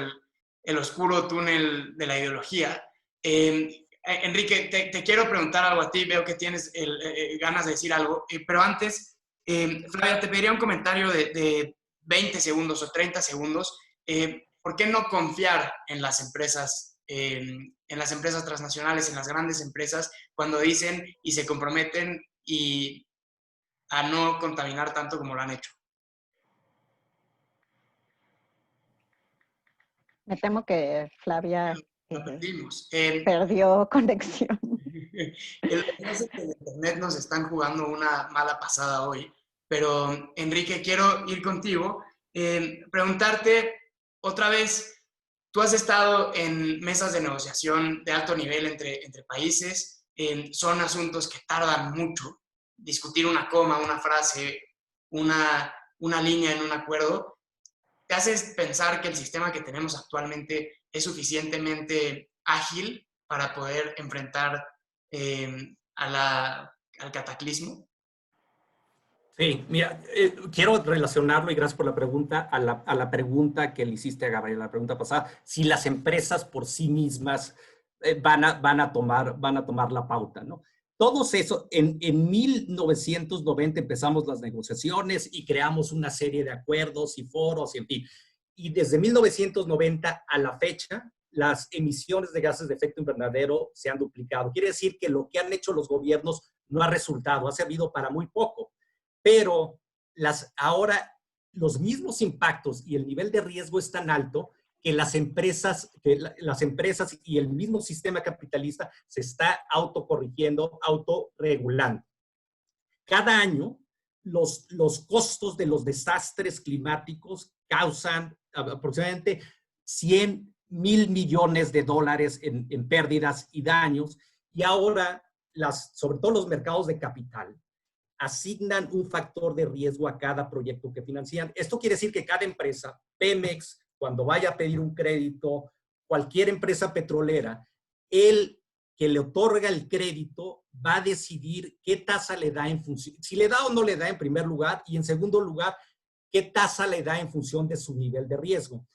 el oscuro túnel de la ideología. Enrique, te quiero preguntar algo a ti, veo que tienes ganas de decir algo, pero antes, Flavia, te pediría un comentario de 20 segundos o 30 segundos. ¿Por qué no confiar en las empresas transnacionales, en las grandes empresas, cuando dicen y se comprometen a no contaminar tanto como lo han hecho? Me temo que Flavia Lo perdimos. perdió conexión. El internet nos están jugando una mala pasada hoy, pero Enrique, quiero ir contigo, preguntarte otra vez, tú has estado en mesas de negociación de alto nivel entre países, son asuntos que tardan mucho, discutir una coma, una frase, una línea en un acuerdo. ¿Te haces pensar que el sistema que tenemos actualmente es suficientemente ágil para poder enfrentar al cataclismo? Sí, mira, quiero relacionarlo, y gracias por la pregunta, a la pregunta que le hiciste a Gabriel, la pregunta pasada, si las empresas por sí mismas van a tomar la pauta, ¿no? Todos eso, en 1990 empezamos las negociaciones y creamos una serie de acuerdos y foros, y en fin. Y desde 1990 a la fecha, las emisiones de gases de efecto invernadero se han duplicado. Quiere decir que lo que han hecho los gobiernos no ha resultado, ha servido para muy poco. Pero ahora los mismos impactos y el nivel de riesgo es tan alto que las empresas y el mismo sistema capitalista se está autocorrigiendo, autorregulando. Cada año, los costos de los desastres climáticos causan aproximadamente 100,000 millones de dólares en pérdidas y daños, y ahora, sobre todo los mercados de capital, asignan un factor de riesgo a cada proyecto que financian. Esto quiere decir que cada empresa, Pemex, cuando vaya a pedir un crédito, cualquier empresa petrolera, el que le otorga el crédito va a decidir qué tasa le da en función, si le da o no le da en primer lugar, y en segundo lugar, qué tasa le da en función de su nivel de riesgo.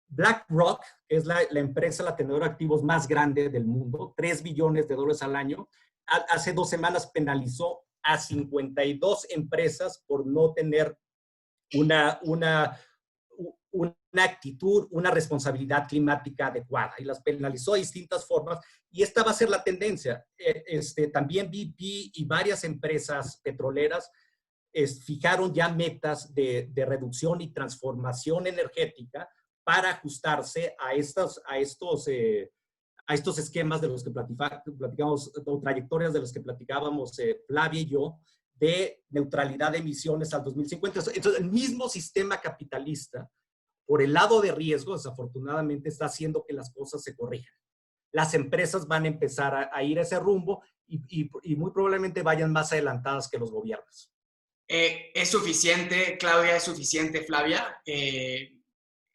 BlackRock, que es la empresa, la tenedora de activos más grande del mundo, $3 billones al año, hace 2 semanas penalizó a 52 empresas por no tener una actitud, una responsabilidad climática adecuada, y las penalizó de distintas formas, y esta va a ser la tendencia. También BP y varias empresas petroleras fijaron ya metas de reducción y transformación energética para ajustarse a estos esquemas de los que platicamos, o trayectorias de los que platicábamos Flavia y yo, de neutralidad de emisiones al 2050. Entonces, el mismo sistema capitalista por el lado de riesgo, desafortunadamente, está haciendo que las cosas se corrijan. Las empresas van a empezar a ir a ese rumbo y muy probablemente vayan más adelantadas que los gobiernos. ¿Es suficiente, Claudia, es suficiente, Flavia,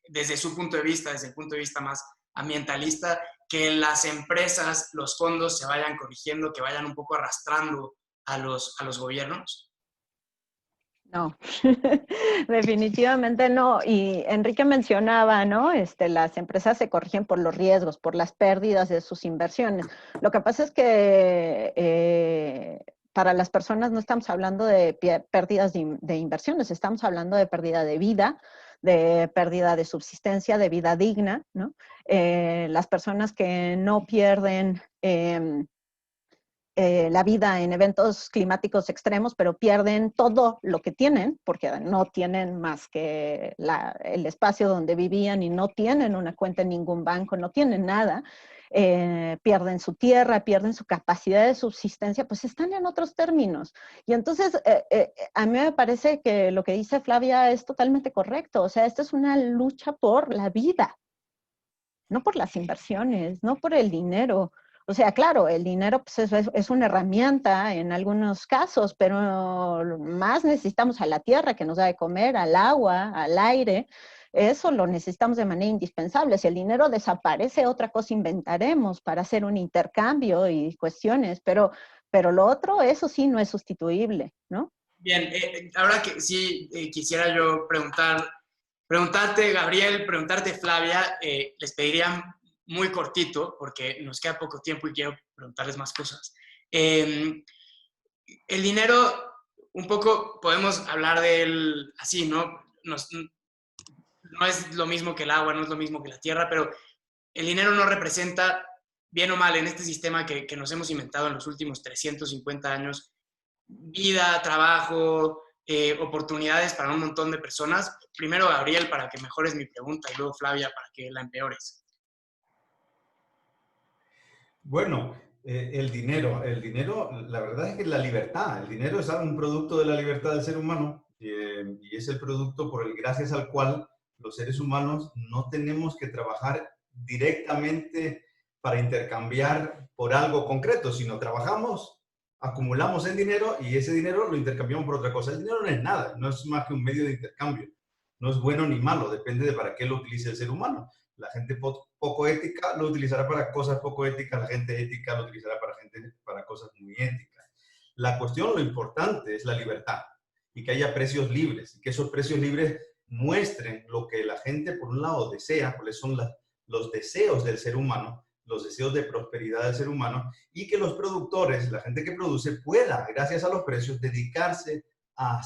desde su punto de vista, desde el punto de vista más ambientalista, que las empresas, los fondos se vayan corrigiendo, que vayan un poco arrastrando a los gobiernos? No, definitivamente no. Y Enrique mencionaba, ¿no? Las empresas se corrigen por los riesgos, por las pérdidas de sus inversiones. Lo que pasa es que para las personas no estamos hablando de pérdidas de inversiones, estamos hablando de pérdida de vida, de pérdida de subsistencia, de vida digna, ¿no? Las personas que no pierden la vida en eventos climáticos extremos, pero pierden todo lo que tienen, porque no tienen más que el espacio donde vivían y no tienen una cuenta en ningún banco, no tienen nada, pierden su tierra, pierden su capacidad de subsistencia, pues están en otros términos. Y entonces, a mí me parece que lo que dice Flavia es totalmente correcto. O sea, esta es una lucha por la vida, no por las inversiones, no por el dinero. O sea, claro, el dinero pues, es una herramienta en algunos casos, pero más necesitamos a la tierra que nos da de comer, al agua, al aire. Eso lo necesitamos de manera indispensable. Si el dinero desaparece, otra cosa inventaremos para hacer un intercambio y cuestiones, pero lo otro, eso sí, no es sustituible, ¿no? Bien, ahora que sí quisiera yo preguntarte, Gabriel, preguntarte, Flavia, les pediría muy cortito, porque nos queda poco tiempo y quiero preguntarles más cosas. El dinero, un poco podemos hablar de él así, ¿no? No es lo mismo que el agua, no es lo mismo que la tierra, pero el dinero no representa, bien o mal, en este sistema que nos hemos inventado en los últimos 350 años, vida, trabajo, oportunidades para un montón de personas. Primero, Gabriel, para que mejores mi pregunta, y luego Flavia, para que la empeores. Bueno, el dinero, la verdad es que la libertad, el dinero es un producto de la libertad del ser humano y es el producto gracias al cual los seres humanos no tenemos que trabajar directamente para intercambiar por algo concreto, sino trabajamos, acumulamos el dinero y ese dinero lo intercambiamos por otra cosa. El dinero no es nada, no es más que un medio de intercambio. No es bueno ni malo, depende de para qué lo utilice el ser humano. La gente poco ética lo utilizará para cosas poco éticas, la gente ética lo utilizará para cosas muy éticas. La cuestión, lo importante es la libertad y que haya precios libres y que esos precios libres muestren lo que la gente, por un lado, desea, cuáles son los deseos del ser humano, los deseos de prosperidad del ser humano, y que los productores, la gente que produce, pueda, gracias a los precios, dedicarse a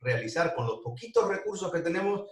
realizar con los poquitos recursos que tenemos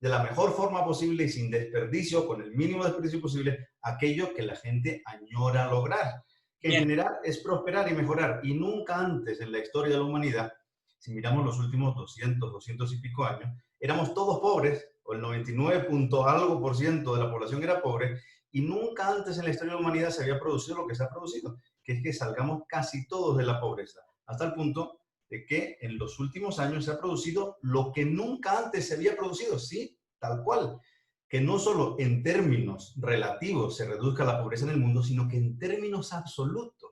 de la mejor forma posible y sin desperdicio, con el mínimo desperdicio posible, aquello que la gente añora lograr, que en general es prosperar y mejorar. Y nunca antes en la historia de la humanidad, si miramos los últimos 200 y pico años, éramos todos pobres, o el 99% de la población era pobre, y nunca antes en la historia de la humanidad se había producido lo que se ha producido, que es que salgamos casi todos de la pobreza, hasta el punto de que en los últimos años se ha producido lo que nunca antes se había producido, sí, tal cual, que no solo en términos relativos se reduzca la pobreza en el mundo, sino que en términos absolutos,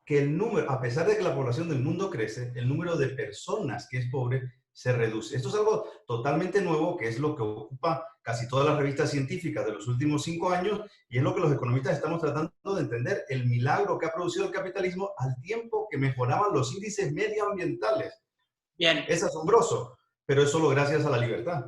que el número, a pesar de que la población del mundo crece, el número de personas que es pobre se reduce. Esto es algo totalmente nuevo, que es lo que ocupa casi todas las revistas científicas de los últimos 5 años, y es lo que los economistas estamos tratando de entender, el milagro que ha producido el capitalismo al tiempo que mejoraban los índices medioambientales. Bien. Es asombroso, pero es solo gracias a la libertad.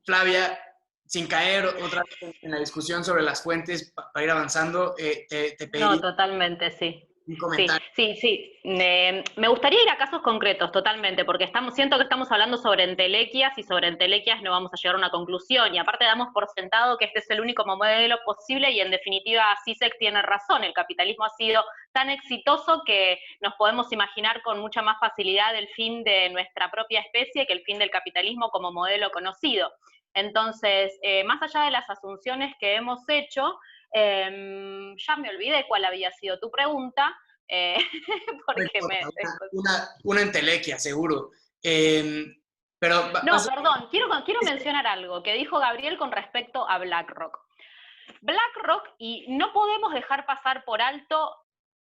Flavia, sin caer otra vez en la discusión sobre las fuentes, para ir avanzando, te pedí... No, totalmente, sí. Un comentario. Sí. Me gustaría ir a casos concretos, totalmente, porque siento que estamos hablando sobre entelequias y sobre entelequias no vamos a llegar a una conclusión. Y aparte damos por sentado que este es el único modelo posible y en definitiva Zizek tiene razón. El capitalismo ha sido tan exitoso que nos podemos imaginar con mucha más facilidad el fin de nuestra propia especie que el fin del capitalismo como modelo conocido. Entonces, más allá de las asunciones que hemos hecho, ya me olvidé cuál había sido tu pregunta, porque una entelequia, seguro. Pero No, perdón, quiero mencionar algo que dijo Gabriel con respecto a BlackRock. BlackRock, y no podemos dejar pasar por alto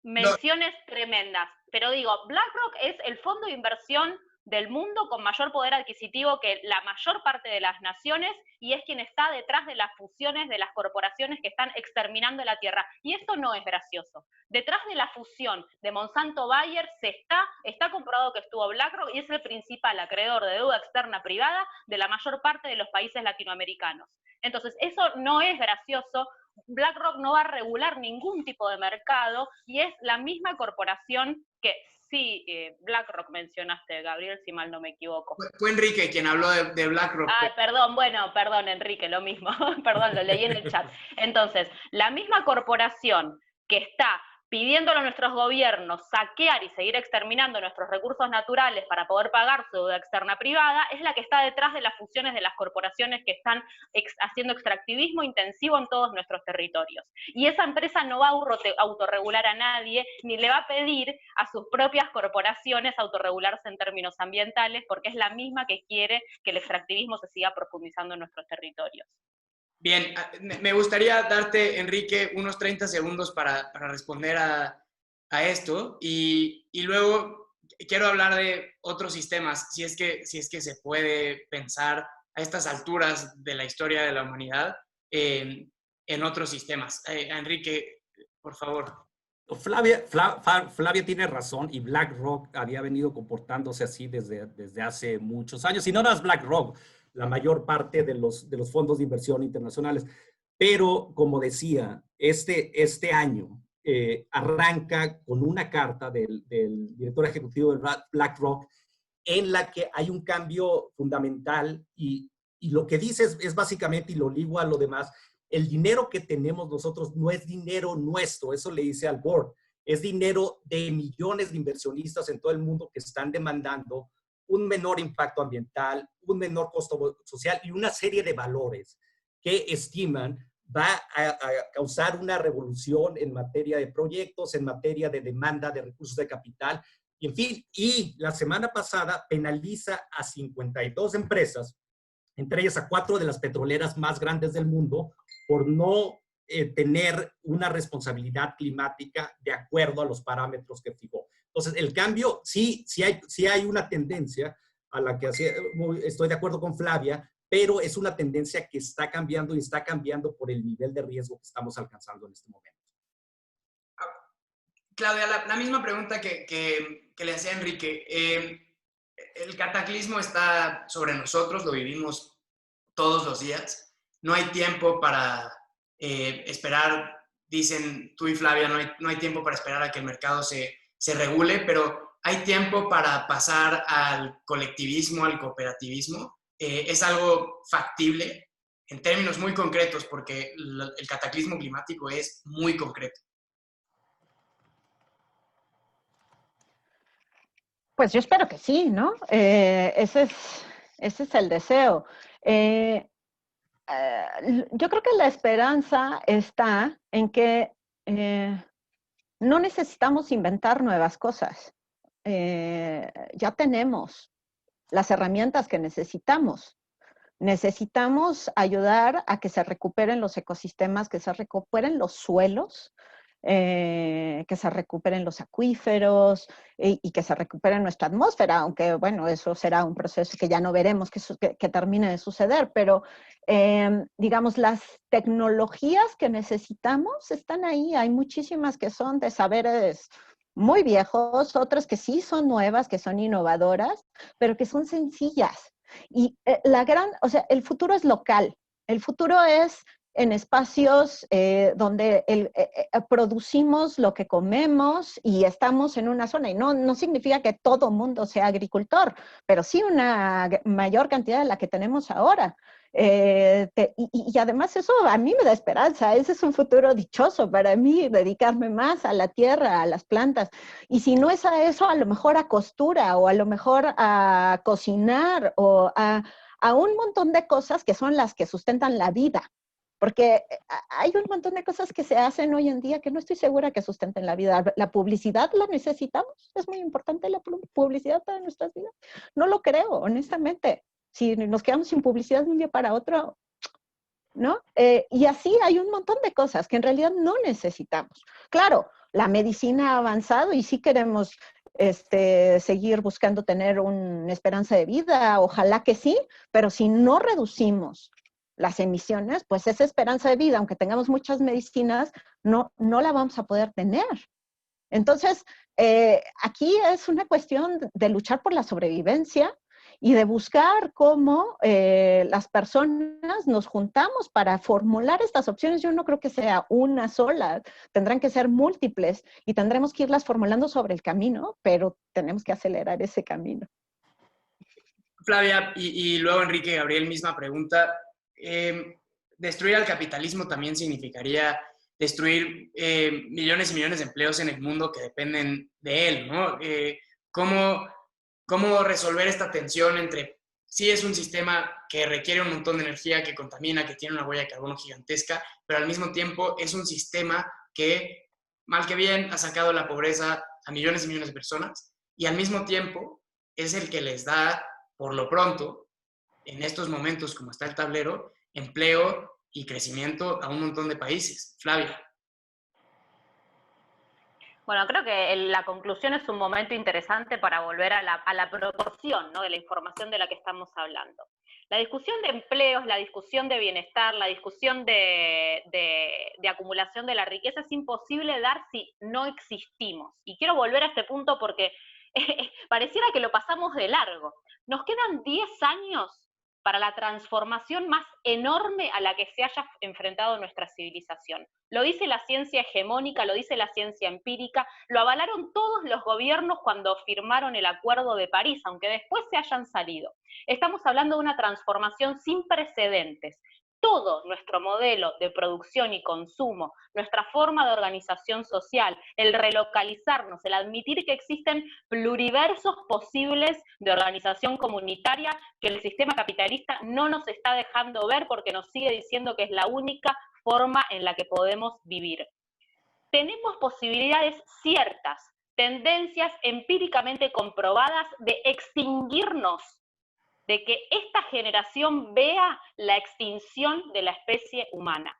menciones tremendas, pero digo, BlackRock es el fondo de inversión del mundo con mayor poder adquisitivo que la mayor parte de las naciones y es quien está detrás de las fusiones de las corporaciones que están exterminando la tierra. Y esto no es gracioso. Detrás de la fusión de Monsanto-Bayer está comprobado que estuvo BlackRock y es el principal acreedor de deuda externa privada de la mayor parte de los países latinoamericanos. Entonces, eso no es gracioso. BlackRock no va a regular ningún tipo de mercado y es la misma corporación que sí, BlackRock mencionaste, Gabriel, si mal no me equivoco. Fue Enrique quien habló de BlackRock. Ay, perdón, Enrique, lo mismo. Perdón, lo leí en el chat. Entonces, la misma corporación que está pidiéndole a nuestros gobiernos saquear y seguir exterminando nuestros recursos naturales para poder pagar su deuda externa privada, es la que está detrás de las fusiones de las corporaciones que están haciendo extractivismo intensivo en todos nuestros territorios. Y esa empresa no va a autorregular a nadie, ni le va a pedir a sus propias corporaciones autorregularse en términos ambientales, porque es la misma que quiere que el extractivismo se siga profundizando en nuestros territorios. Bien, me gustaría darte, Enrique, unos 30 segundos para responder a esto y luego quiero hablar de otros sistemas, si es que se puede pensar a estas alturas de la historia de la humanidad en otros sistemas. Enrique, por favor. Flavia tiene razón y BlackRock había venido comportándose así desde hace muchos años. Y no es BlackRock, la mayor parte de los fondos de inversión internacionales. Pero, como decía, este año arranca con una carta del director ejecutivo de BlackRock en la que hay un cambio fundamental y lo que dice es básicamente, y lo ligo a lo demás, el dinero que tenemos nosotros no es dinero nuestro, eso le dice al board, es dinero de millones de inversionistas en todo el mundo que están demandando un menor impacto ambiental, un menor costo social y una serie de valores que estiman va a causar una revolución en materia de proyectos, en materia de demanda de recursos de capital, y en fin, y la semana pasada penaliza a 52 empresas, entre ellas a 4 de las petroleras más grandes del mundo, por no tener una responsabilidad climática de acuerdo a los parámetros que fijó. Entonces, el cambio, sí hay una tendencia a la que estoy de acuerdo con Flavia, pero es una tendencia que está cambiando y está cambiando por el nivel de riesgo que estamos alcanzando en este momento. Claudia, la misma pregunta que le hacía Enrique. El cataclismo está sobre nosotros, lo vivimos todos los días. No hay tiempo para esperar, dicen tú y Flavia, no hay tiempo para esperar a que el mercado se regule, pero hay tiempo para pasar al colectivismo, al cooperativismo. Es algo factible en términos muy concretos porque el cataclismo climático es muy concreto. Pues yo espero que sí, ¿no? Ese es el deseo. Yo creo que la esperanza está en que no necesitamos inventar nuevas cosas. Ya tenemos las herramientas que necesitamos. Necesitamos ayudar a que se recuperen los ecosistemas, que se recuperen los suelos, que se recuperen los acuíferos y que se recupere nuestra atmósfera, aunque bueno, eso será un proceso que ya no veremos que termine de suceder, pero digamos, las tecnologías que necesitamos están ahí. Hay muchísimas que son de saberes muy viejos, otras que sí son nuevas, que son innovadoras, pero que son sencillas. Y el futuro es local. El futuro es en espacios donde producimos lo que comemos y estamos en una zona. Y no significa que todo mundo sea agricultor, pero sí una mayor cantidad de la que tenemos ahora. Y además eso a mí me da esperanza. Ese es un futuro dichoso para mí, dedicarme más a la tierra, a las plantas. Y si no es a eso, a lo mejor a costura o a lo mejor a cocinar o a un montón de cosas que son las que sustentan la vida. Porque hay un montón de cosas que se hacen hoy en día que no estoy segura que sustenten la vida. La publicidad la necesitamos, es muy importante la publicidad para nuestras vidas. No lo creo, honestamente. Si nos quedamos sin publicidad de un día para otro, ¿no? Y así hay un montón de cosas que en realidad no necesitamos. Claro, la medicina ha avanzado y sí queremos seguir buscando tener una esperanza de vida, ojalá que sí, pero si no reducimos las emisiones, pues esa esperanza de vida, aunque tengamos muchas medicinas, no la vamos a poder tener. Entonces, aquí es una cuestión de luchar por la sobrevivencia y de buscar cómo las personas nos juntamos para formular estas opciones. Yo no creo que sea una sola, tendrán que ser múltiples y tendremos que irlas formulando sobre el camino, pero tenemos que acelerar ese camino. Flavia, y luego Enrique Gabriel, misma pregunta. Destruir al capitalismo también significaría destruir millones y millones de empleos en el mundo que dependen de él, ¿no? ¿Cómo resolver esta tensión entre, sí es un sistema que requiere un montón de energía, que contamina, que tiene una huella de carbono gigantesca, pero al mismo tiempo es un sistema que, mal que bien, ha sacado la pobreza a millones y millones de personas y al mismo tiempo es el que les da, por lo pronto, en estos momentos como está el tablero, empleo y crecimiento a un montón de países? Flavia. Bueno, creo que la conclusión es un momento interesante para volver a la proporción, ¿no?, de la información de la que estamos hablando. La discusión de empleos, la discusión de bienestar, la discusión de acumulación de la riqueza es imposible dar si no existimos. Y quiero volver a este punto porque pareciera que lo pasamos de largo. Nos quedan 10 años para la transformación más enorme a la que se haya enfrentado nuestra civilización. Lo dice la ciencia hegemónica, lo dice la ciencia empírica, lo avalaron todos los gobiernos cuando firmaron el Acuerdo de París, aunque después se hayan salido. Estamos hablando de una transformación sin precedentes. Todo nuestro modelo de producción y consumo, nuestra forma de organización social, el relocalizarnos, el admitir que existen pluriversos posibles de organización comunitaria que el sistema capitalista no nos está dejando ver porque nos sigue diciendo que es la única forma en la que podemos vivir. Tenemos posibilidades ciertas, tendencias empíricamente comprobadas de extinguirnos, de que esta generación vea la extinción de la especie humana.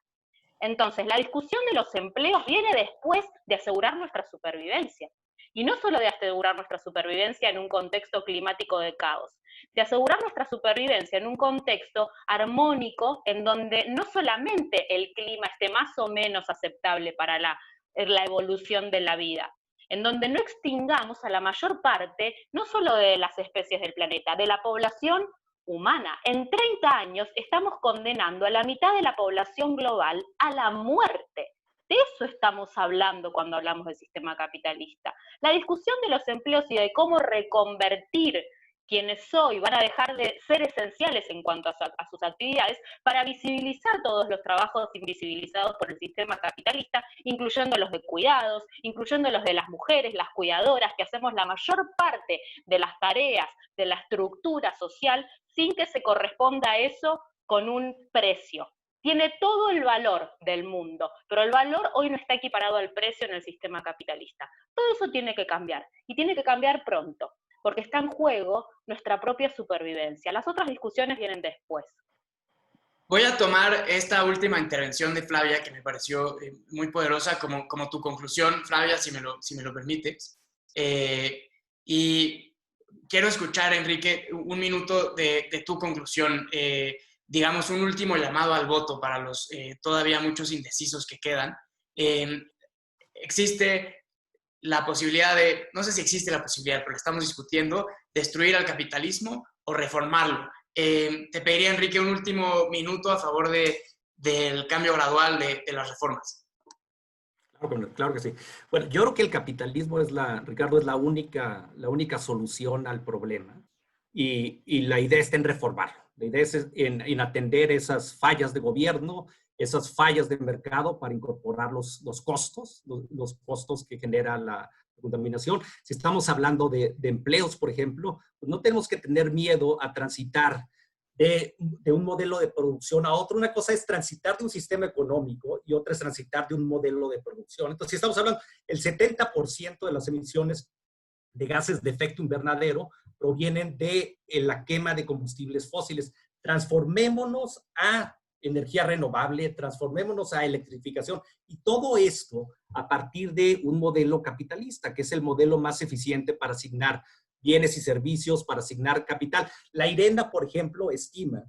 Entonces, la discusión de los empleos viene después de asegurar nuestra supervivencia. Y no solo de asegurar nuestra supervivencia en un contexto climático de caos, de asegurar nuestra supervivencia en un contexto armónico en donde no solamente el clima esté más o menos aceptable para la evolución de la vida, en donde no extingamos a la mayor parte, no solo de las especies del planeta, de la población humana. En 30 años estamos condenando a la mitad de la población global a la muerte. De eso estamos hablando cuando hablamos del sistema capitalista. La discusión de los empleos y de cómo reconvertir quienes hoy van a dejar de ser esenciales en cuanto a sus actividades para visibilizar todos los trabajos invisibilizados por el sistema capitalista, incluyendo los de cuidados, incluyendo los de las mujeres, las cuidadoras, que hacemos la mayor parte de las tareas de la estructura social sin que se corresponda a eso con un precio. Tiene todo el valor del mundo, pero el valor hoy no está equiparado al precio en el sistema capitalista. Todo eso tiene que cambiar, y tiene que cambiar pronto, porque está en juego nuestra propia supervivencia. Las otras discusiones vienen después. Voy a tomar esta última intervención de Flavia, que me pareció muy poderosa, como tu conclusión, Flavia, si me lo permites. Y quiero escuchar, Enrique, un minuto de tu conclusión, digamos, un último llamado al voto para los todavía muchos indecisos que quedan. Existe la posibilidad de, no sé si existe la posibilidad, pero la estamos discutiendo, destruir al capitalismo o reformarlo. Te pediría, Enrique, un último minuto a favor del cambio gradual de las reformas. Claro que sí. Bueno, yo creo que el capitalismo Ricardo, es la única solución al problema y la idea está en reformarlo. La idea es en atender esas fallas de gobierno, esas fallas de mercado para incorporar los costos que genera la contaminación. Si estamos hablando de empleos, por ejemplo, pues no tenemos que tener miedo a transitar de un modelo de producción a otro. Una cosa es transitar de un sistema económico y otra es transitar de un modelo de producción. Entonces, si estamos hablando, el 70% de las emisiones de gases de efecto invernadero provienen de la quema de combustibles fósiles. Transformémonos a energía renovable, transformémonos a electrificación, y todo esto a partir de un modelo capitalista, que es el modelo más eficiente para asignar bienes y servicios, para asignar capital. La IRENA, por ejemplo, estima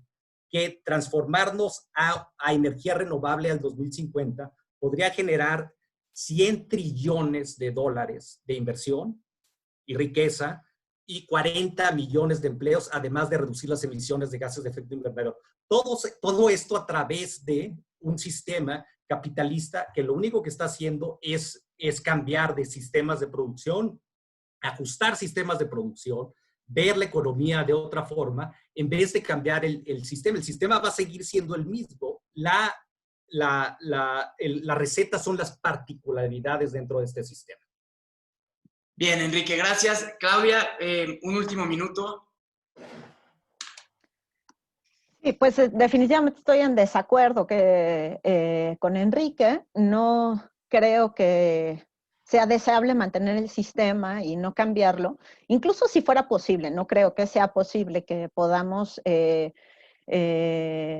que transformarnos a energía renovable al 2050 podría generar 100 trillones de dólares de inversión y riqueza y 40 millones de empleos, además de reducir las emisiones de gases de efecto invernadero. Todo esto a través de un sistema capitalista que lo único que está haciendo es cambiar de sistemas de producción, ajustar sistemas de producción, ver la economía de otra forma, en vez de cambiar el sistema. El sistema va a seguir siendo el mismo. La receta son las particularidades dentro de este sistema. Bien, Enrique, gracias. Claudia, un último minuto. Sí, pues definitivamente estoy en desacuerdo con Enrique. No creo que sea deseable mantener el sistema y no cambiarlo. Incluso si fuera posible, no creo que sea posible que podamos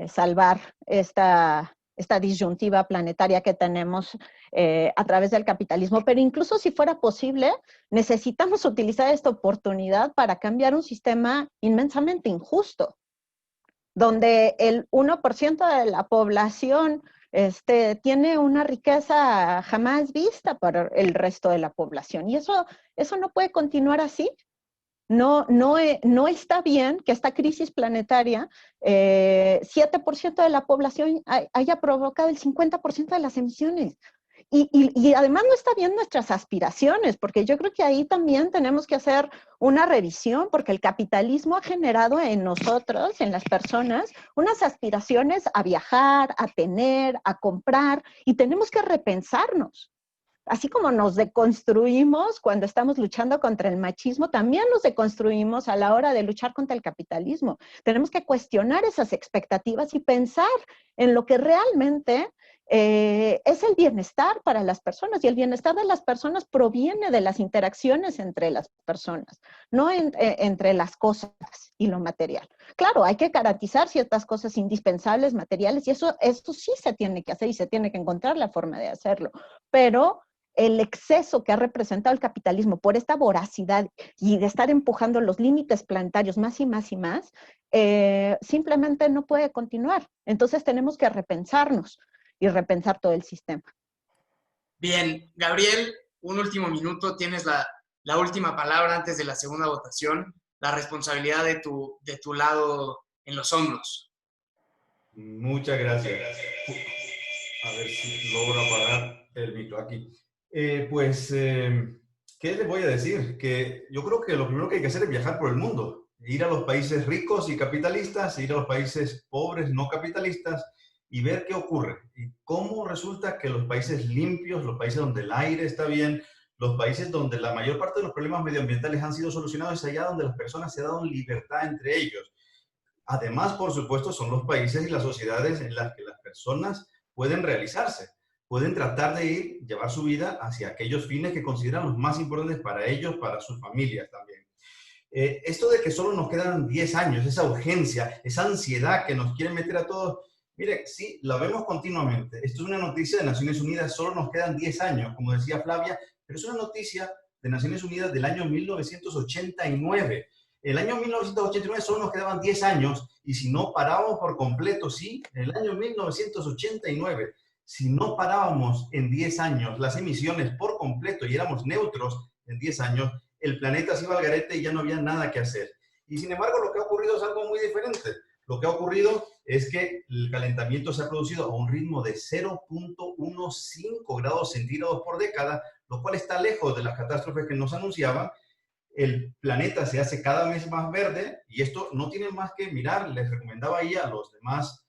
salvar esta disyuntiva planetaria que tenemos a través del capitalismo, pero incluso si fuera posible, necesitamos utilizar esta oportunidad para cambiar un sistema inmensamente injusto, donde el 1% de la población tiene una riqueza jamás vista para el resto de la población. Y eso no puede continuar así. No está bien que esta crisis planetaria, 7% de la población haya provocado el 50% de las emisiones. Y además no está bien nuestras aspiraciones, porque yo creo que ahí también tenemos que hacer una revisión, porque el capitalismo ha generado en nosotros, en las personas, unas aspiraciones a viajar, a tener, a comprar, y tenemos que repensarnos. Así como nos deconstruimos cuando estamos luchando contra el machismo, también nos deconstruimos a la hora de luchar contra el capitalismo. Tenemos que cuestionar esas expectativas y pensar en lo que realmente es el bienestar para las personas. Y el bienestar de las personas proviene de las interacciones entre las personas, no entre las cosas y lo material. Claro, hay que garantizar ciertas cosas indispensables, materiales, y eso sí se tiene que hacer y se tiene que encontrar la forma de hacerlo. Pero el exceso que ha representado el capitalismo por esta voracidad y de estar empujando los límites planetarios más y más y más, simplemente no puede continuar. Entonces tenemos que repensarnos y repensar todo el sistema. Bien, Gabriel, un último minuto. Tienes la última palabra antes de la segunda votación. La responsabilidad de tu lado en los hombros. Muchas gracias. A ver si logro apagar el micro aquí. ¿Qué les voy a decir? Que yo creo que lo primero que hay que hacer es viajar por el mundo, ir a los países ricos y capitalistas, ir a los países pobres no capitalistas y ver qué ocurre y cómo resulta que los países limpios, los países donde el aire está bien, los países donde la mayor parte de los problemas medioambientales han sido solucionados, es allá donde las personas se han dado libertad entre ellos. Además, por supuesto, son los países y las sociedades en las que las personas pueden realizarse. Pueden tratar de llevar su vida hacia aquellos fines que consideran los más importantes para ellos, para sus familias también. Esto de que solo nos quedan 10 años, esa urgencia, esa ansiedad que nos quieren meter a todos, mire, sí, la vemos continuamente. Esto es una noticia de Naciones Unidas, solo nos quedan 10 años, como decía Flavia, pero es una noticia de Naciones Unidas del año 1989. El año 1989 solo nos quedaban 10 años y si no parábamos por completo, sí, en el año 1989, si no parábamos en 10 años las emisiones por completo y éramos neutros en 10 años, el planeta se iba al garete y ya no había nada que hacer. Y sin embargo, lo que ha ocurrido es algo muy diferente. Lo que ha ocurrido es que el calentamiento se ha producido a un ritmo de 0.15 grados centígrados por década, lo cual está lejos de las catástrofes que nos anunciaban. El planeta se hace cada vez más verde y esto no tienen más que mirar. Les recomendaba ahí a los demás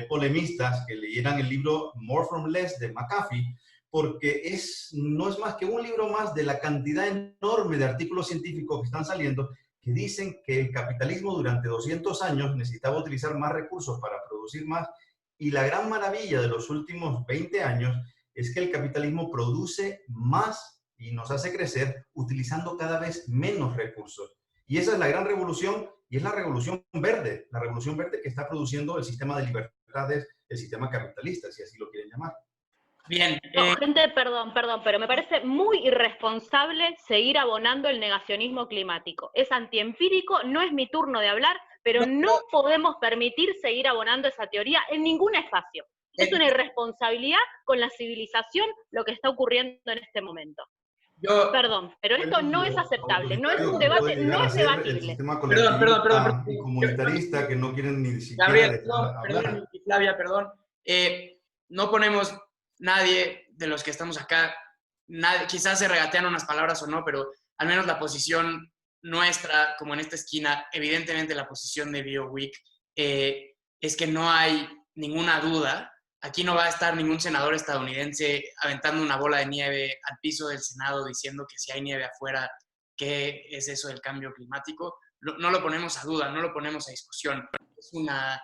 polemistas que leyeran el libro More from Less de McAfee, porque no es más que un libro más de la cantidad enorme de artículos científicos que están saliendo que dicen que el capitalismo durante 200 años necesitaba utilizar más recursos para producir más, y la gran maravilla de los últimos 20 años es que el capitalismo produce más y nos hace crecer utilizando cada vez menos recursos. Y esa es la gran revolución, y es la revolución verde que está produciendo el sistema de libertades, el sistema capitalista, si así lo quieren llamar. Bien. No, gente, perdón, pero me parece muy irresponsable seguir abonando el negacionismo climático. Es antiempírico, no es mi turno de hablar, pero no podemos permitir seguir abonando esa teoría en ningún espacio. Es una irresponsabilidad con la civilización lo que está ocurriendo en este momento. Perdón, pero esto no es aceptable, no es un debate, no es debatible. El sistema colectivista y comunitarista que no quieren ni siquiera Gabriel, hablar. perdón, y Flavia, perdón. No ponemos nadie de los que estamos acá, quizás se regatean unas palabras o no, pero al menos la posición nuestra, como en esta esquina, evidentemente la posición de BioWeek, es que no hay ninguna duda. Aquí no va a estar ningún senador estadounidense aventando una bola de nieve al piso del Senado diciendo que si hay nieve afuera, ¿qué es eso del cambio climático? No lo ponemos a duda, no lo ponemos a discusión. Es una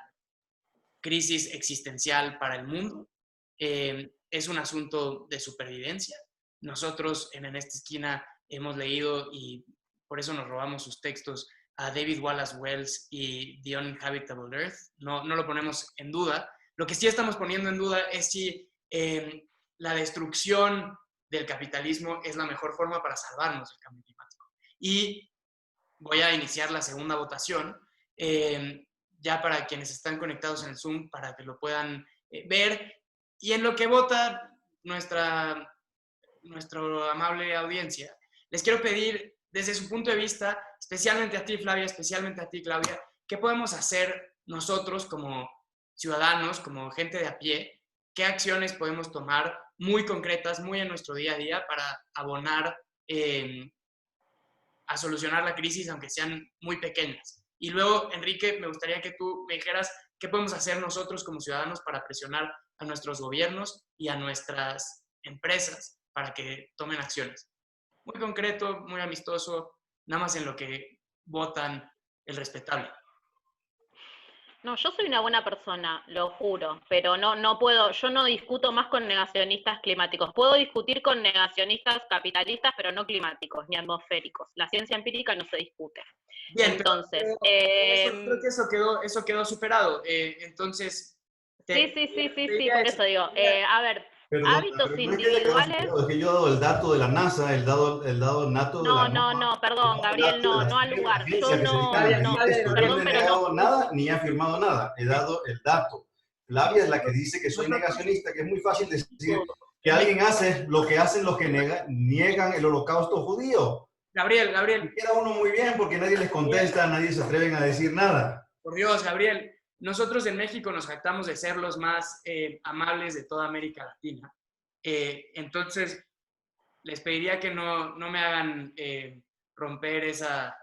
crisis existencial para el mundo. Es un asunto de supervivencia. Nosotros en esta esquina hemos leído, y por eso nos robamos sus textos, a David Wallace Wells y The Uninhabitable Earth. No lo ponemos en duda. Lo que sí estamos poniendo en duda es si la destrucción del capitalismo es la mejor forma para salvarnos del cambio climático. Y voy a iniciar la segunda votación, ya para quienes están conectados en el Zoom, para que lo puedan ver. Y en lo que vota nuestra amable audiencia, les quiero pedir, desde su punto de vista, especialmente a ti, Flavia, especialmente a ti, Claudia, ¿qué podemos hacer nosotros como ciudadanos, como gente de a pie? ¿Qué acciones podemos tomar muy concretas, muy en nuestro día a día, para abonar a solucionar la crisis, aunque sean muy pequeñas? Y luego, Enrique, me gustaría que tú me dijeras qué podemos hacer nosotros como ciudadanos para presionar a nuestros gobiernos y a nuestras empresas para que tomen acciones. Muy concreto, muy amistoso, nada más en lo que votan el respetable. No, yo soy una buena persona, lo juro, pero no puedo, yo no discuto más con negacionistas climáticos. Puedo discutir con negacionistas capitalistas, pero no climáticos ni atmosféricos. La ciencia empírica no se discute. Bien, entonces, creo que eso quedó superado. Entonces, sí, por eso digo, a ver, hábitos individuales. Es que yo he dado el dato de la NASA, el dado nato de la NASA. No, perdón, Gabriel, no al lugar. Yo no he dado nada ni he afirmado nada. He dado el dato. Flavia es la que dice que soy negacionista, que es muy fácil decir que alguien hace lo que hacen los que niegan el holocausto judío. Gabriel. Queda uno muy bien porque nadie les contesta, nadie se atreven a decir nada. Por Dios, Gabriel. Nosotros en México nos jactamos de ser los más amables de toda América Latina. Entonces, les pediría que no me hagan romper esa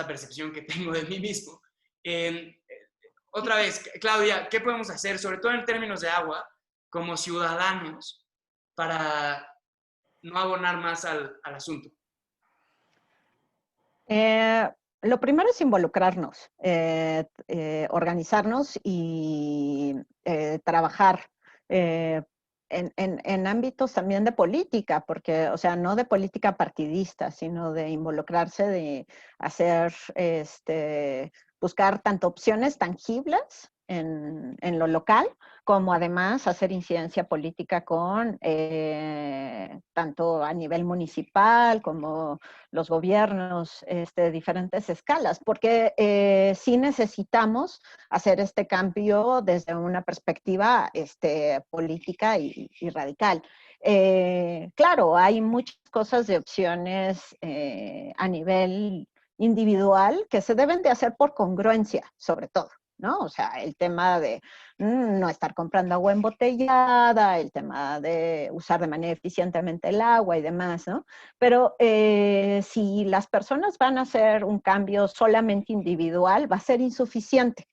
percepción que tengo de mí mismo. Otra vez, Claudia, ¿qué podemos hacer, sobre todo en términos de agua, como ciudadanos, para no abonar más al asunto? Lo primero es involucrarnos, organizarnos y trabajar en ámbitos también de política, porque, o sea, no de política partidista, sino de involucrarse, de hacer, buscar tanto opciones tangibles en lo local, como además hacer incidencia política con tanto a nivel municipal como los gobiernos de diferentes escalas, porque sí necesitamos hacer este cambio desde una perspectiva política y radical. Claro, hay muchas cosas de opciones a nivel individual que se deben de hacer por congruencia, sobre todo, ¿no? O sea, el tema de no estar comprando agua embotellada, el tema de usar de manera eficientemente el agua y demás, ¿no? Pero si las personas van a hacer un cambio solamente individual, va a ser insuficiente.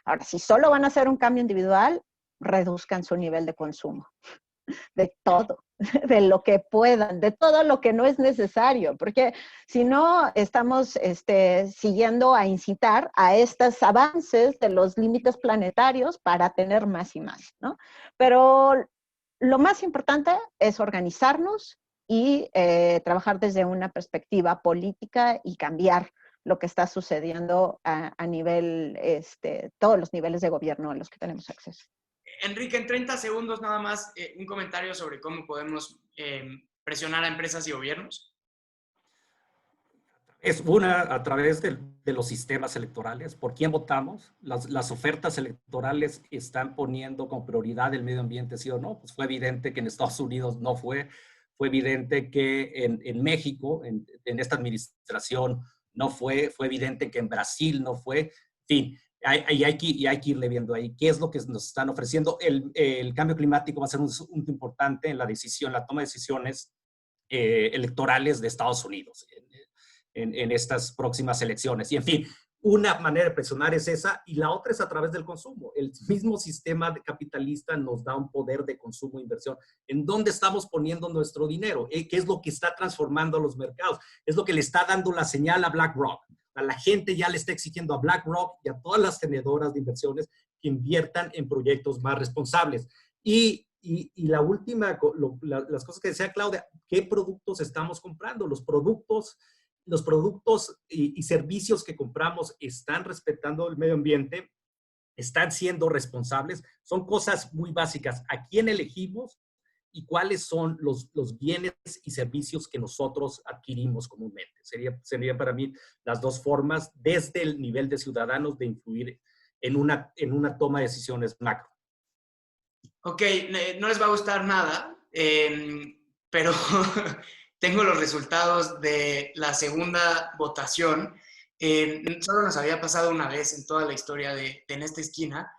Ahora, si solo van a hacer un cambio individual, reduzcan su nivel de consumo, de todo, de lo que puedan, de todo lo que no es necesario, porque si no estamos siguiendo a incitar a estos avances de los límites planetarios para tener más y más, ¿no? Pero lo más importante es organizarnos y trabajar desde una perspectiva política y cambiar lo que está sucediendo a nivel, todos los niveles de gobierno a los que tenemos acceso. Enrique, en 30 segundos nada más, un comentario sobre cómo podemos presionar a empresas y gobiernos. Es una, a través de los sistemas electorales. ¿Por quién votamos? Las ofertas electorales están poniendo como prioridad el medio ambiente, ¿sí o no? Pues fue evidente que en Estados Unidos no fue. Fue evidente que en México, en esta administración, no fue. Fue evidente que en Brasil no fue. En fin, hay que irle viendo ahí qué es lo que nos están ofreciendo. El cambio climático va a ser un punto importante en la decisión, la toma de decisiones electorales de Estados Unidos en estas próximas elecciones. Y en fin, una manera de presionar es esa, y la otra es a través del consumo. El mismo sistema capitalista nos da un poder de consumo e inversión. ¿En dónde estamos poniendo nuestro dinero? ¿Qué es lo que está transformando los mercados? Es lo que le está dando la señal a BlackRock. A la gente ya le está exigiendo a BlackRock y a todas las generadoras de inversiones que inviertan en proyectos más responsables. Y la última, las cosas que decía Claudia, ¿qué productos estamos comprando? Los productos y servicios que compramos están respetando el medio ambiente, están siendo responsables. Son cosas muy básicas. ¿A quién elegimos y cuáles son los bienes y servicios que nosotros adquirimos comúnmente? Sería para mí las dos formas desde el nivel de ciudadanos de influir en una toma de decisiones macro. Ok, no les va a gustar nada, pero tengo los resultados de la segunda votación. Solo nos había pasado una vez en toda la historia de En esta esquina.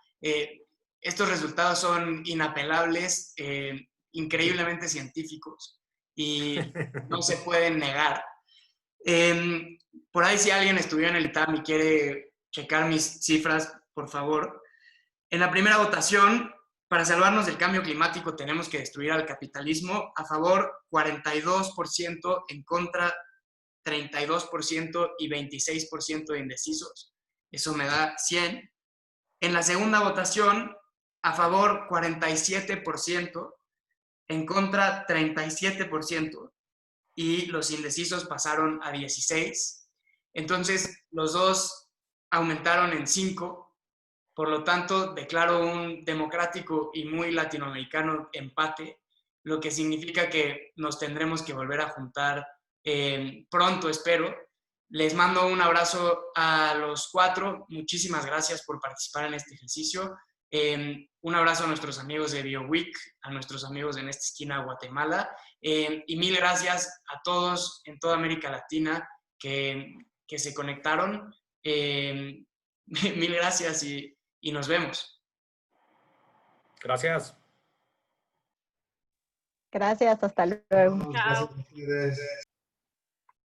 Estos resultados son inapelables, increíblemente científicos y no se pueden negar. Por ahí si alguien estudió en el ITAM y quiere checar mis cifras, por favor. En la primera votación, para salvarnos del cambio climático tenemos que destruir al capitalismo. A favor, 42%, en contra, 32% y 26% de indecisos. Eso me da 100. En la segunda votación, a favor, 47%, en contra, 37%, y los indecisos pasaron a 16. Entonces, los dos aumentaron en 5. Por lo tanto, declaro un democrático y muy latinoamericano empate, lo que significa que nos tendremos que volver a juntar pronto, espero. Les mando un abrazo a los 4. Muchísimas gracias por participar en este ejercicio. Un abrazo a nuestros amigos de BioWeek, a nuestros amigos de En esta esquina, Guatemala. Y mil gracias a todos en toda América Latina que se conectaron. Mil gracias y nos vemos. Gracias. Gracias, hasta luego. Chao. Gracias a ustedes.